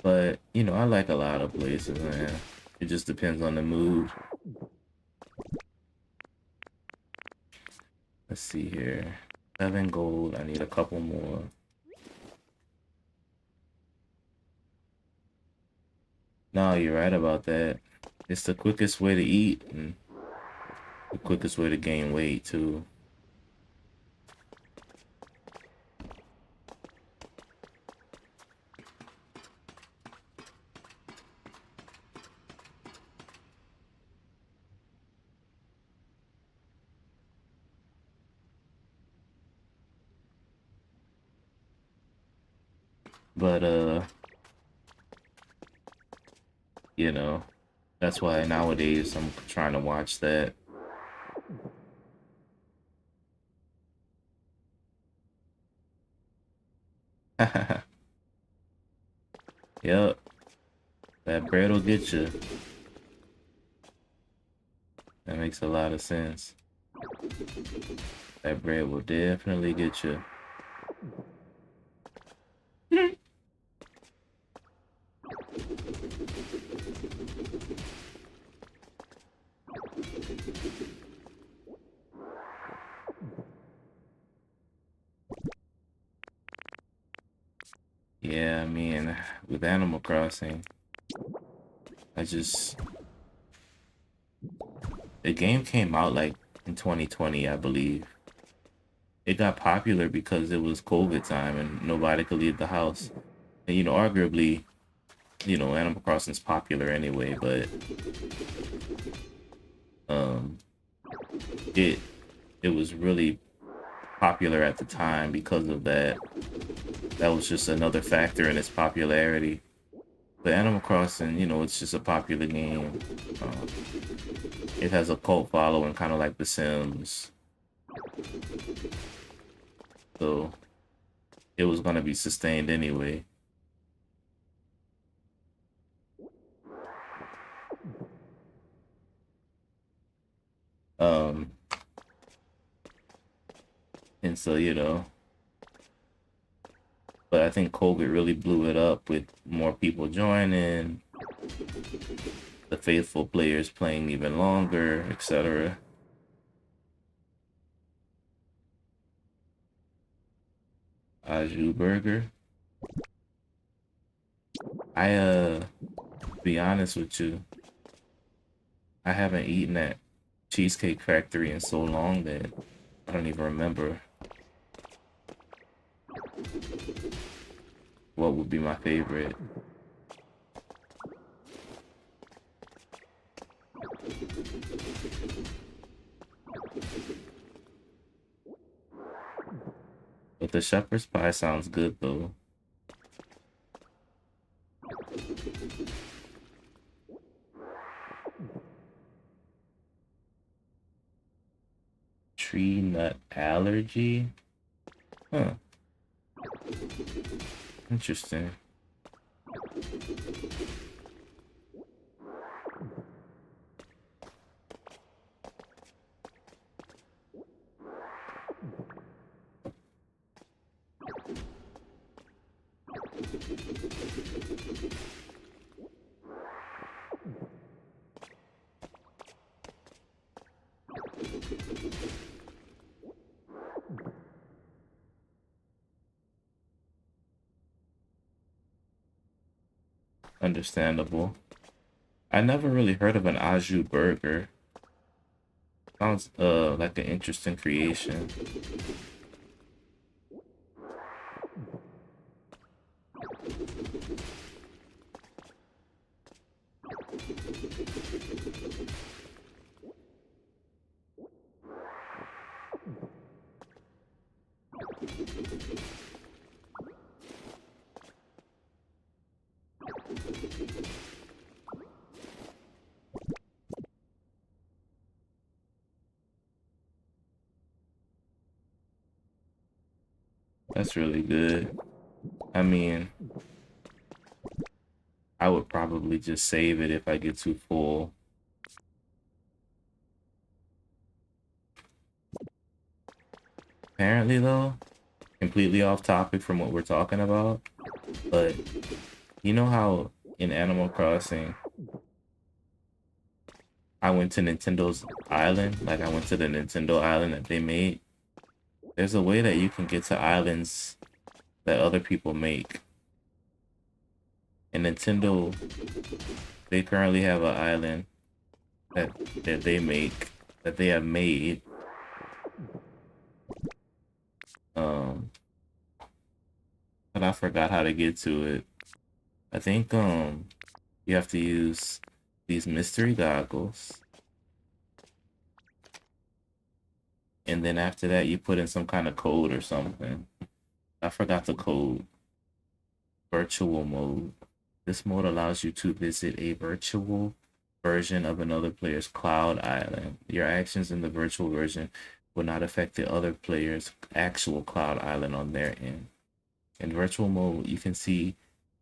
[SPEAKER 1] But, you know, I like a lot of places, man. It just depends on the mood. Let's see here. 7 gold. I need a couple more. No, you're right about that. It's the quickest way to eat and the quickest way to gain weight, too. But, you know, that's why nowadays I'm trying to watch that. Yep, that bread will get you. That makes a lot of sense. That bread will definitely get you. Yeah, I mean, with Animal Crossing, the game came out like in 2020, I believe. It got popular because it was COVID time and nobody could leave the house. And, you know, arguably, you know, Animal Crossing's popular anyway, but um, it it was really popular at the time because of that. That was just another factor in its popularity. But Animal Crossing, you know, it's just a popular game. It has a cult following, kind of like The Sims. So it was gonna be sustained anyway. Um, and so, you know, but I think COVID really blew it up with more people joining, the faithful players playing even longer, etc. Aju Burger. To be honest with you, I haven't eaten at Cheesecake Factory in so long that I don't even remember what would be my favorite. But the shepherd's pie sounds good though. Tree nut allergy? Huh. Interesting. Understandable. I never really heard of an au jus burger. Sounds like an interesting creation. That's really good. I mean, I would probably just save it if I get too full. Apparently, though, completely off topic from what we're talking about, but you know how in Animal Crossing, I went to Nintendo's island? Like, I went to the Nintendo island that they made. There's a way that you can get to islands that other people make. And Nintendo, they currently have an island that they make, that they have made. But I forgot how to get to it. I think you have to use these mystery goggles. And then after that you put in some kind of code or something. I forgot the code. Virtual mode. This mode allows you to visit a virtual version of another player's cloud island. Your actions in the virtual version will not affect the other player's actual cloud island on their end. In virtual mode, you can see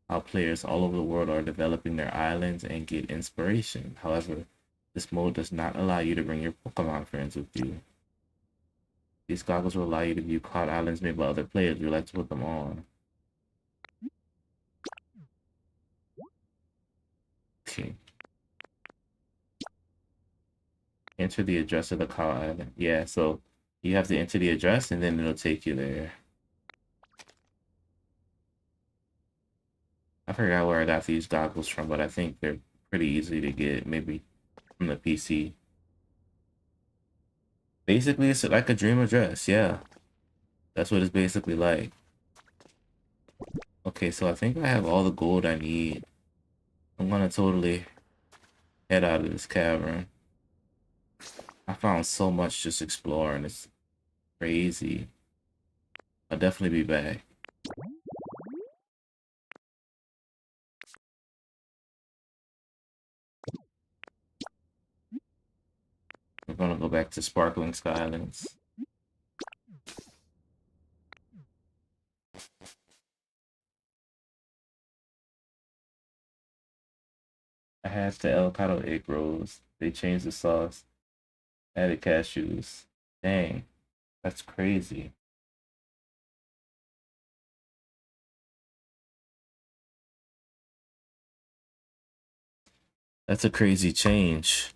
[SPEAKER 1] how players all over the world are developing their islands and get inspiration. However, this mode does not allow you to bring your Pokemon friends with you. These goggles will allow you to view cloud islands made by other players. Would you like to put them on? Okay. Enter the address of the cloud island. Yeah, so you have to enter the address and then it'll take you there. I forgot where I got these goggles from, but I think they're pretty easy to get, maybe from the PC. Basically, it's like a dream address, yeah. That's what it's basically like. Okay, so I think I have all the gold I need. I'm gonna totally head out of this cavern. I found so much just exploring, it's crazy. I'll definitely be back. We're gonna go back to Sparkling Skylands. I had the avocado egg rolls. They changed the sauce. Added cashews. Dang, that's crazy. That's a crazy change.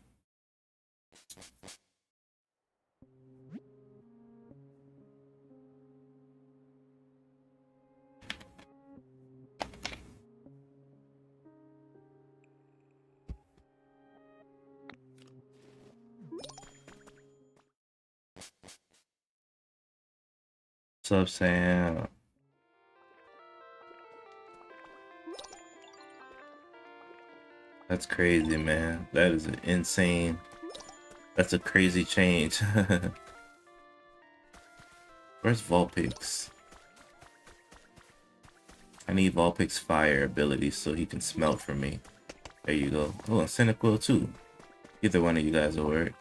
[SPEAKER 1] What's up, Sam? That's crazy, man. That is insane. That's a crazy change. Where's Vulpix? I need Vulpix's fire ability so he can smelt for me. There you go. Oh, and Cyndaquil too. Either one of you guys will work.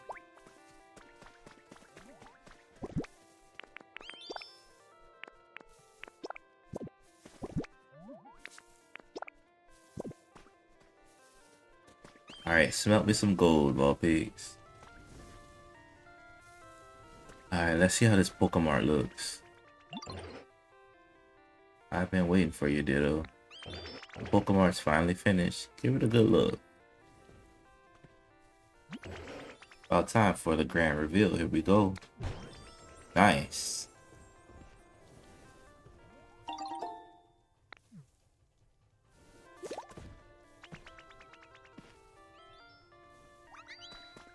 [SPEAKER 1] Alright, smelt me some gold, Vulpix. Alright, let's see how this Pokemon looks. I've been waiting for you, Ditto. Pokemon's finally finished. Give it a good look. About time for the grand reveal. Here we go. Nice.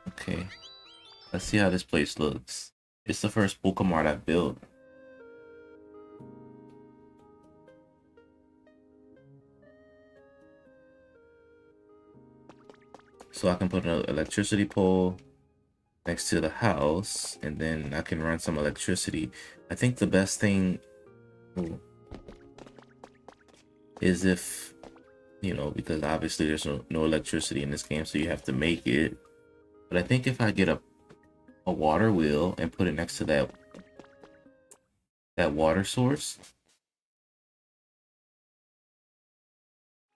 [SPEAKER 1] Okay. Let's see how this place looks. It's the first Pokemon I built. So I can put an electricity pole next to the house, and then I can run some electricity. I think the best thing is if, you know, because obviously there's no electricity in this game, so you have to make it. But I think if I get a water wheel and put it next to that water source,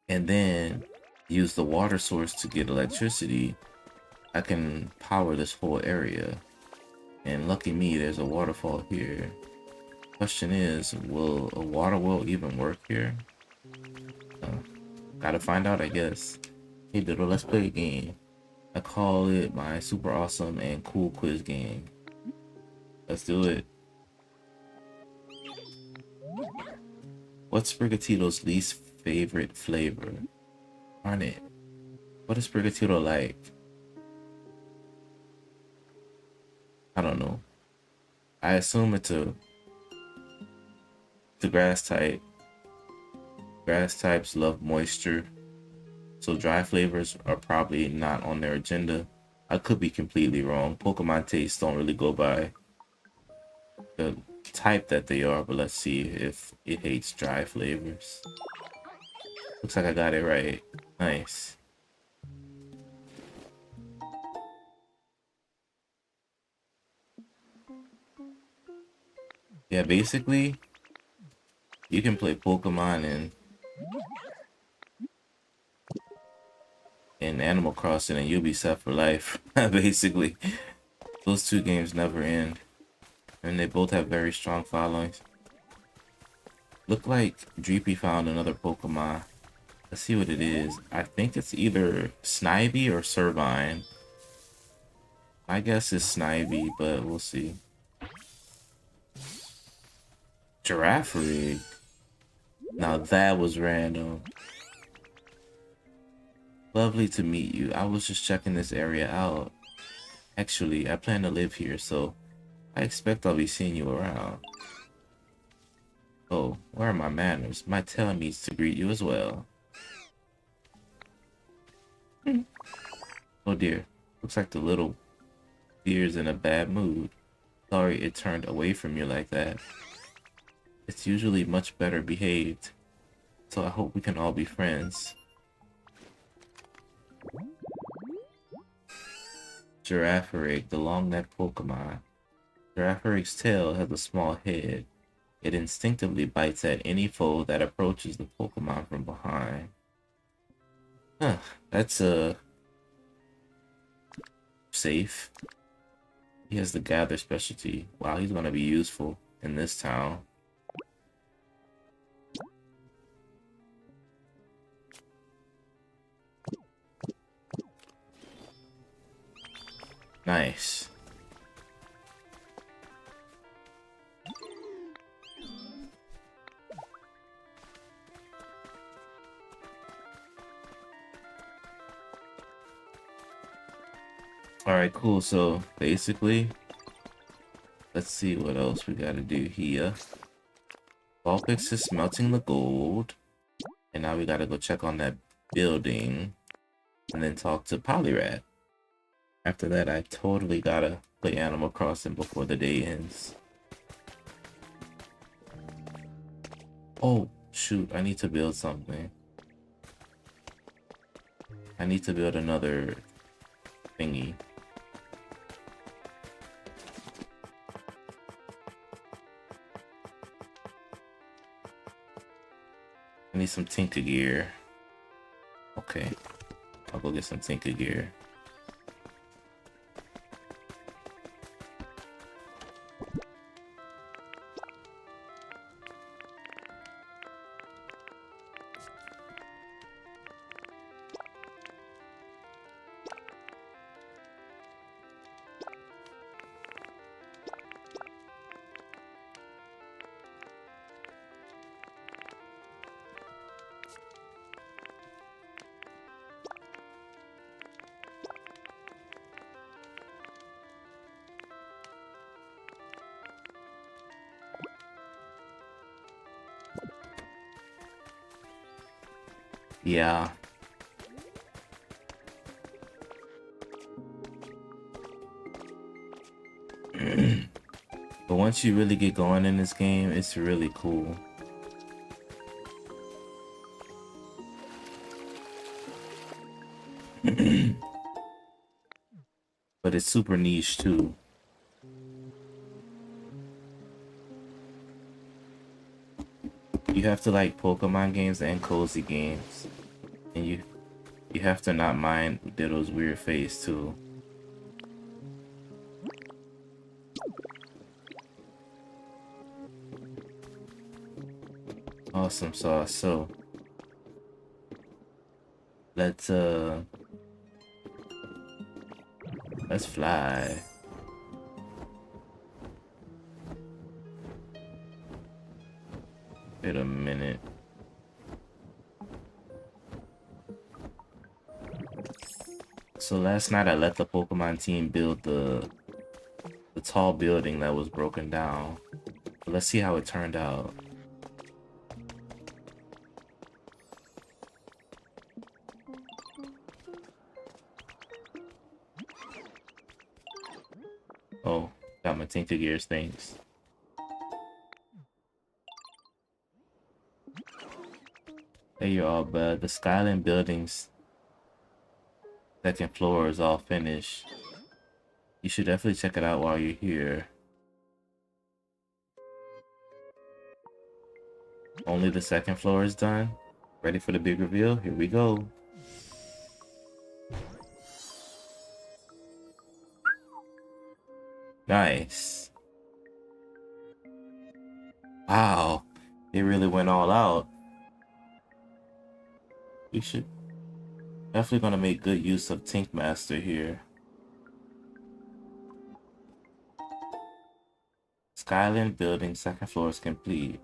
[SPEAKER 1] and then use the water source to get electricity, I can power this whole area. And lucky me, there's a waterfall here. Question is, will a water wheel even work here? Gotta find out, I guess. Hey Doodle, let's play a game. I call it my super awesome and cool quiz game. Let's do it. What's Sprigatito's least favorite flavor? Darn it. What is Sprigatito like? I don't know. I assume it's the grass type. Grass types love moisture, so dry flavors are probably not on their agenda. I could be completely wrong. Pokemon tastes don't really go by the type that they are, but let's see if it hates dry flavors. Looks like I got it right. Nice. Yeah, basically, you can play Pokemon in Animal Crossing and you'll be set for life. Basically, those two games never end, and they both have very strong followings. Look like Dreepy found another Pokemon. Let's see what it is. I think it's either Snivy or Servine. My guess is Snivy, but we'll see. Girafarig. Now that was random. Lovely to meet you. I was just checking this area out. Actually, I plan to live here, so I expect I'll be seeing you around. Oh, where are my manners? My tail needs to greet you as well. Oh dear. Looks like the little deer's in a bad mood. Sorry it turned away from you like that. It's usually much better behaved, so I hope we can all be friends. Girafarig, the long-necked Pokemon. Girafarig's tail has a small head. It instinctively bites at any foe that approaches the Pokemon from behind. Huh, that's safe. He has the gather specialty. Wow, he's gonna be useful in this town. Nice. Alright, cool. So basically, let's see what else we gotta do here. Vulpix is smelting the gold. And now we gotta go check on that building and then talk to Poliwrath. After that, I totally gotta play Animal Crossing before the day ends. Oh, shoot, I need to build something. I need to build another thingy. I need some tinker gear. Okay, I'll go get some tinker gear. Yeah. But once you really get going in this game, it's really cool. But it's super niche too. You have to like Pokemon games and cozy games. And you have to not mind Ditto's weird face too. Awesome sauce. So let's fly. Wait a minute. So last night I let the Pokemon team build the tall building that was broken down. But let's see how it turned out. Oh, got my Tinker Gears things. There you are, bud. The Skyline buildings second floor is all finished. You should definitely check it out while you're here. Only the second floor is done. Ready for the big reveal? Here we go. Nice. Wow, they really went all out. We should definitely gonna make good use of Tink Master here. Skyland building second floor is complete.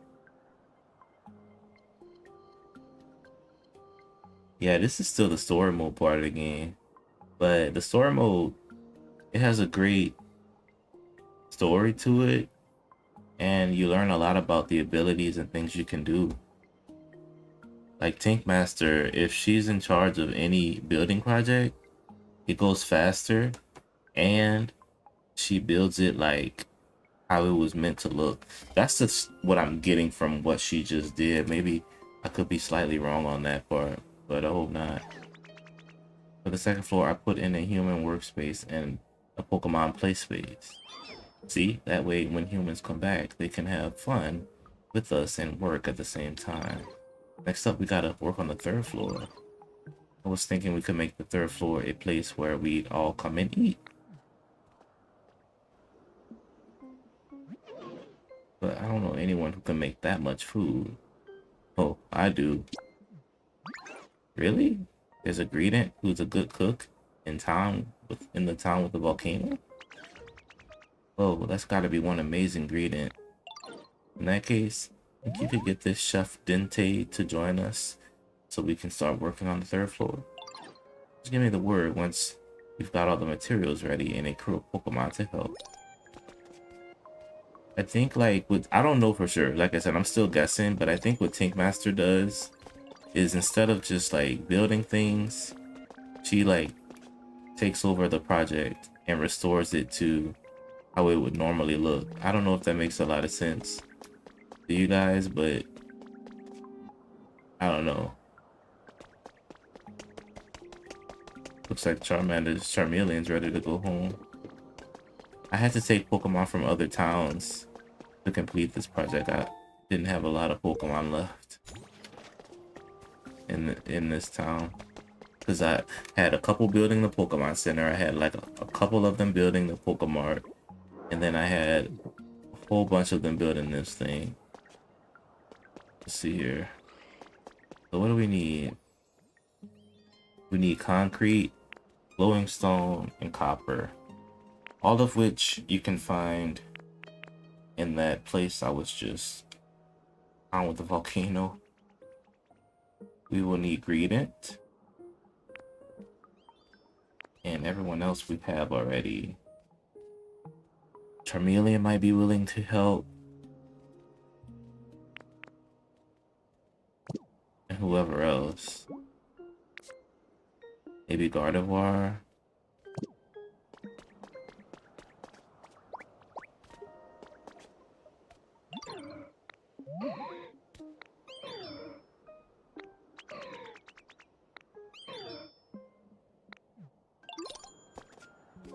[SPEAKER 1] Yeah, this is still the story mode part of the game, but the story mode, it has a great story to it, and you learn a lot about the abilities and things you can do. Like Tink Master, if she's in charge of any building project, it goes faster, and she builds it like how it was meant to look. That's just what I'm getting from what she just did. Maybe I could be slightly wrong on that part, but I hope not. For the second floor, I put in a human workspace and a Pokemon play space. See, that way when humans come back, they can have fun with us and work at the same time. Next up, we gotta work on the third floor. I was thinking we could make the third floor a place where we'd all come and eat. But I don't know anyone who can make that much food. Oh, I do. Really? There's a Greedent who's a good cook in the town with the volcano? Oh, that's gotta be one amazing Greedent. In that case, I think you could get this Chef Dente to join us so we can start working on the third floor. Just give me the word once you've got all the materials ready and a crew of Pokemon to help. I think I don't know for sure. Like I said, I'm still guessing, but I think what Tink Master does is instead of just like building things, she like takes over the project and restores it to how it would normally look. I don't know if that makes a lot of sense to you guys, but I don't know. Looks like Charmeleon's ready to go home. I had to take Pokemon from other towns to complete this project. I didn't have a lot of Pokemon left in this town. Because I had a couple building the Pokemon Center. I had like a couple of them building the Pokemart. And then I had a whole bunch of them building this thing. Let's see here. So what do we need? We need concrete, glowing stone, and copper. All of which you can find in that place I was just on with the volcano. We will need Greedent. And everyone else we have already. Charmeleon might be willing to help. And whoever else. Maybe Gardevoir.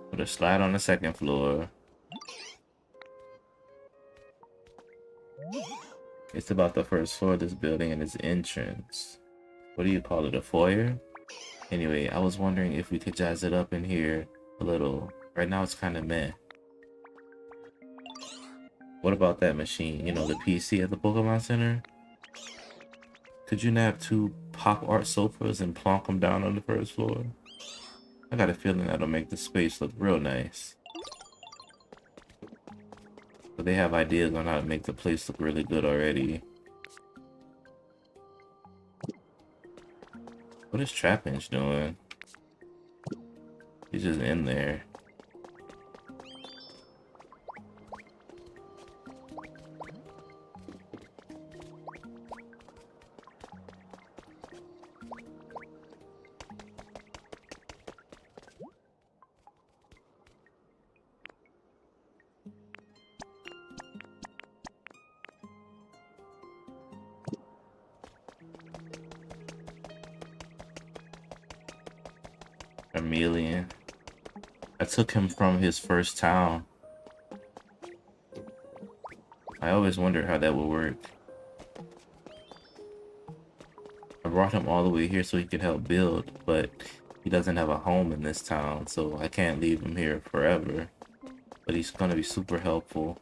[SPEAKER 1] Put a slide on the second floor. It's about the first floor of this building and its entrance. What do you call it, a foyer? Anyway, I was wondering if we could jazz it up in here a little. Right now it's kind of meh. What about that machine? You know, the PC at the Pokemon Center? Could you nab 2 pop art sofas and plonk them down on the first floor? I got a feeling that'll make the space look real nice. But they have ideas on how to make the place look really good already. What is Trapinch doing? He's just in there. Charmeleon. I took him from his first town. I always wondered how that would work. I brought him all the way here so he could help build, but he doesn't have a home in this town, so I can't leave him here forever. But he's gonna be super helpful.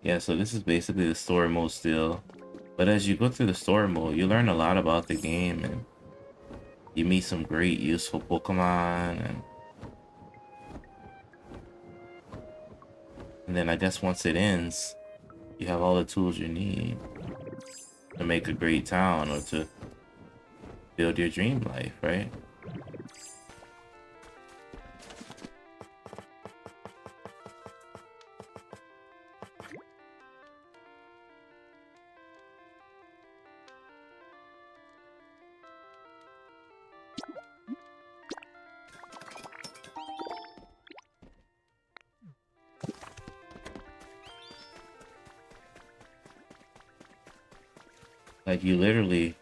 [SPEAKER 1] Yeah, so this is basically the story mode still. But as you go through the story mode, you learn a lot about the game and you meet some great useful Pokemon and then I guess once it ends, you have all the tools you need to make a great town or to build your dream life, right? Like you literally,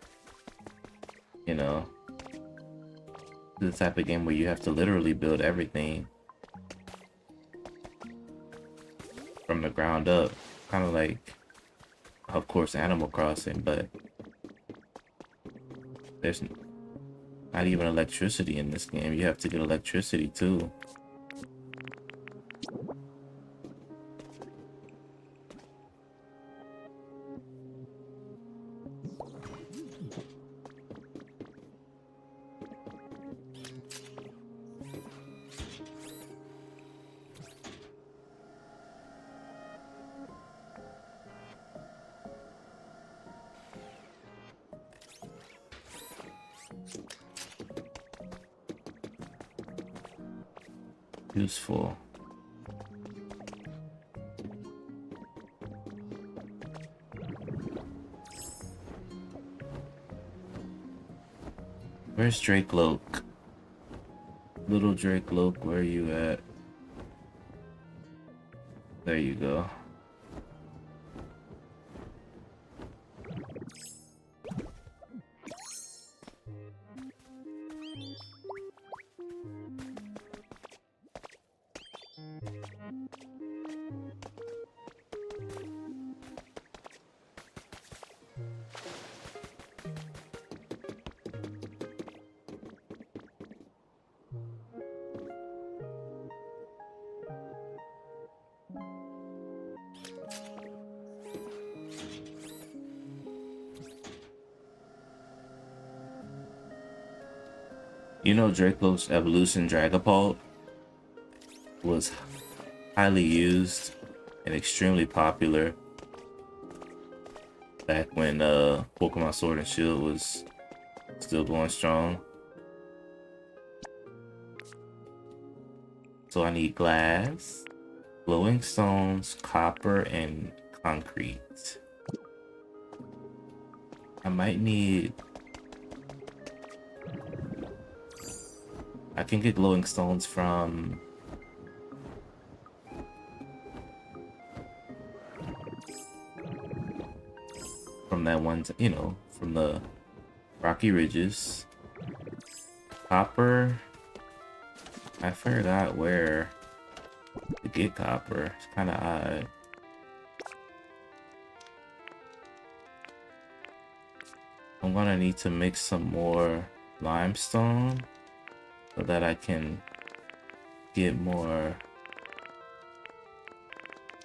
[SPEAKER 1] you know, the type of game where you have to literally build everything from the ground up. Kind of like, of course, Animal Crossing, but there's not even electricity in this game. You have to get electricity too. Useful. Where's Drake Loke? Little Drake Loke, where are you at? There you go. You know, Draco's Evolution Dragapult was highly used and extremely popular back when Pokemon Sword and Shield was still going strong. So I need glass, glowing stones, copper, and concrete. I might need... I can get glowing stones from... that one, you know, from the Rocky Ridges. Copper... I forgot where to get copper. It's kind of odd. I'm gonna need to mix some more limestone so that I can get more.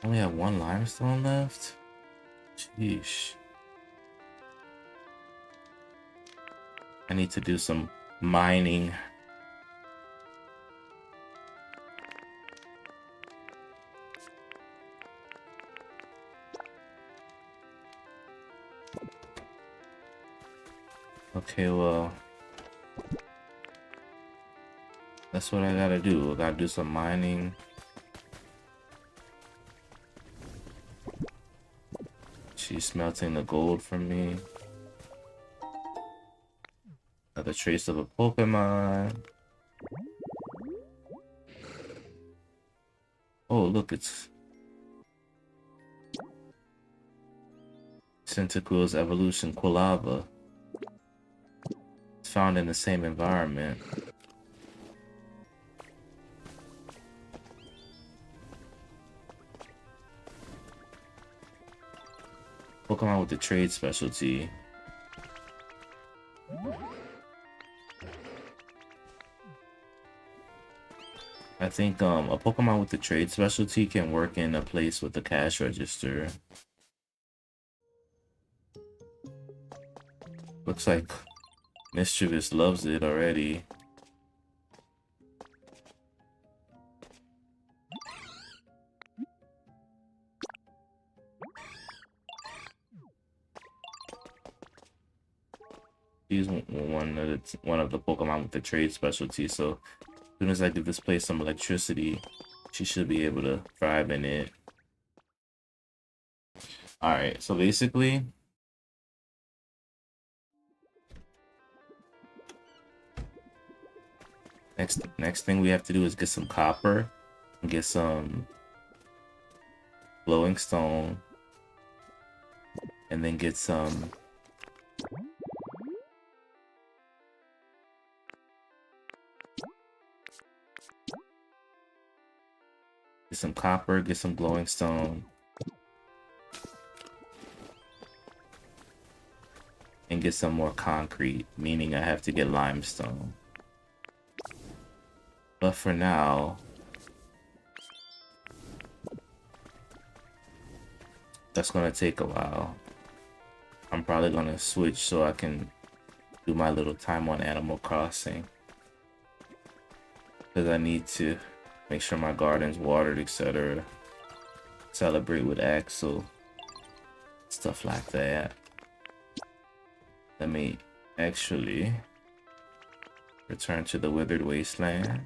[SPEAKER 1] I only have one limestone left? Sheesh. I need to do some mining. Okay, well, that's what I gotta do. I gotta do some mining. She's smelting the gold from me. Another trace of a Pokemon. Oh, look, it's Cyndaquil's Evolution Quilava. It's found in the same environment. Pokemon with the trade specialty. I think a Pokemon with the trade specialty can work in a place with a cash register. Looks like Mischievous loves it already. She's one of the Pokemon with the trade specialty, so as soon as I give this place some electricity, she should be able to thrive in it. Alright, so basically, next thing we have to do is get some copper and get some glowing stone, and then get some copper, get some glowing stone, and get some more concrete, meaning I have to get limestone. But for now, that's gonna take a while. I'm probably gonna switch so I can do my little time on Animal Crossing, because I need to make sure my garden's watered, etc. Celebrate with Axel, stuff like that. Let me actually return to the Withered Wasteland.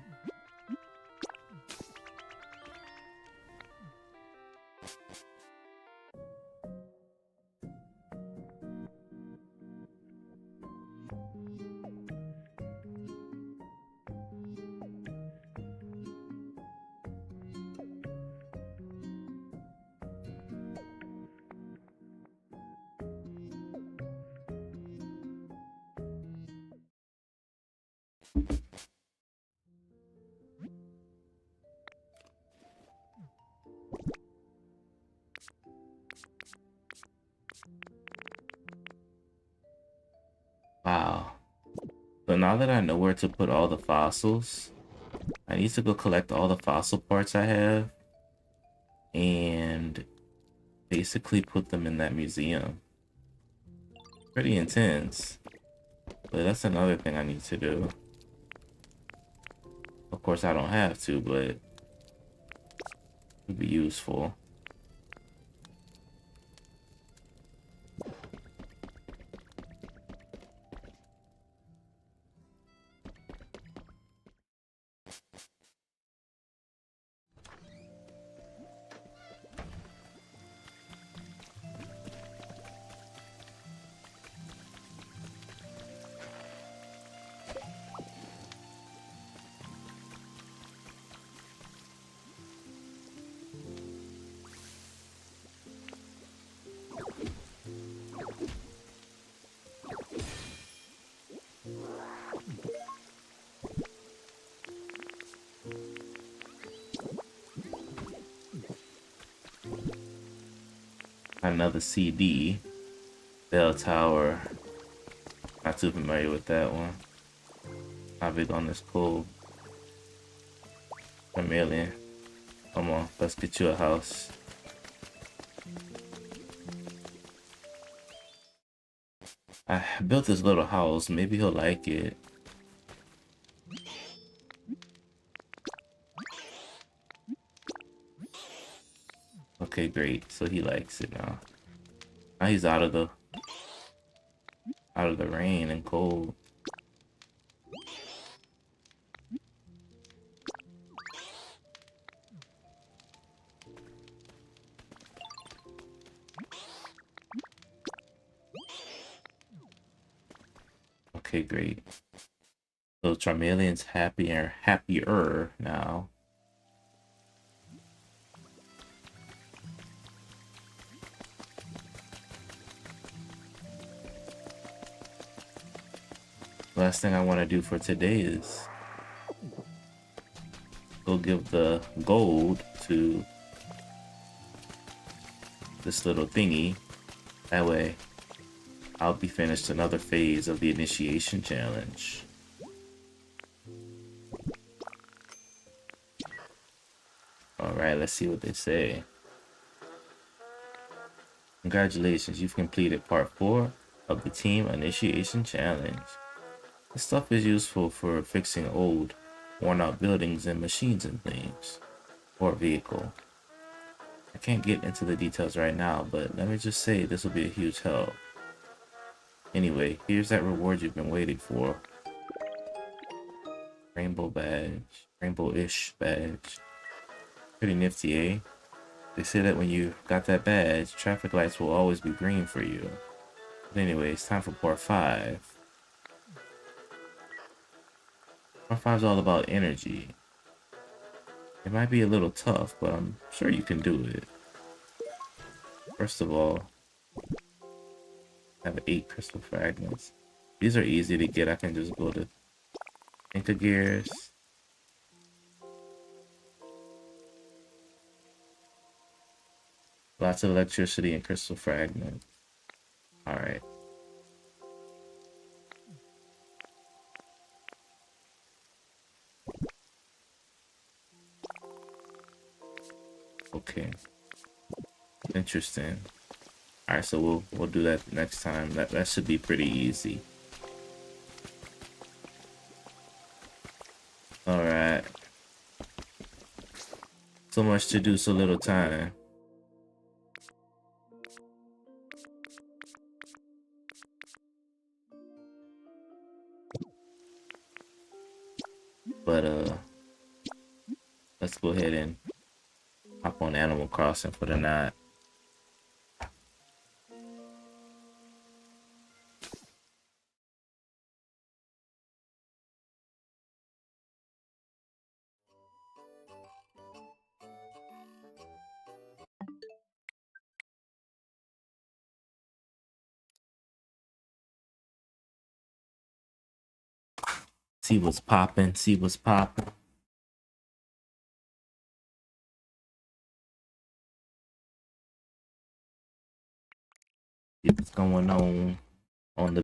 [SPEAKER 1] Wow. But now that I know where to put all the fossils, I need to go collect all the fossil parts I have and basically put them in that museum. Pretty intense, but that's another thing I need to do. Of course, I don't have to, but it would be useful. Another CD, Bell Tower. Not too familiar with that one. Not big on this cool. Chameleon. Come on, let's get you a house. I built this little house. Maybe he'll like it. Okay, great. So he likes it now. Now he's out of the rain and cold. Okay, great. So Charmeleon's happier now. Last thing I want to do for today is go give the gold to this little thingy. That way, I'll be finished another phase of the initiation challenge. Alright, let's see what they say. Congratulations, you've completed part 4 of the team initiation challenge. This stuff is useful for fixing old, worn out buildings and machines and things. Or a vehicle. I can't get into the details right now, but let me just say this will be a huge help. Anyway, here's that reward you've been waiting for. Rainbow badge. Rainbow-ish badge. Pretty nifty, eh? They say that when you got that badge, traffic lights will always be green for you. But anyway, it's time for part 5. Part 5 is all about energy. It might be a little tough, but I'm sure you can do it. First of all, I have 8 crystal fragments. These are easy to get. I can just go to Inca Gears. Lots of electricity and crystal fragments. Alright. Okay. Interesting. Alright, so we'll do that next time. That should be pretty easy. Alright. So much to do, so little time. But let's go ahead and hop on Animal Crossing for the night. See what's popping. See what's popping. See what's going on the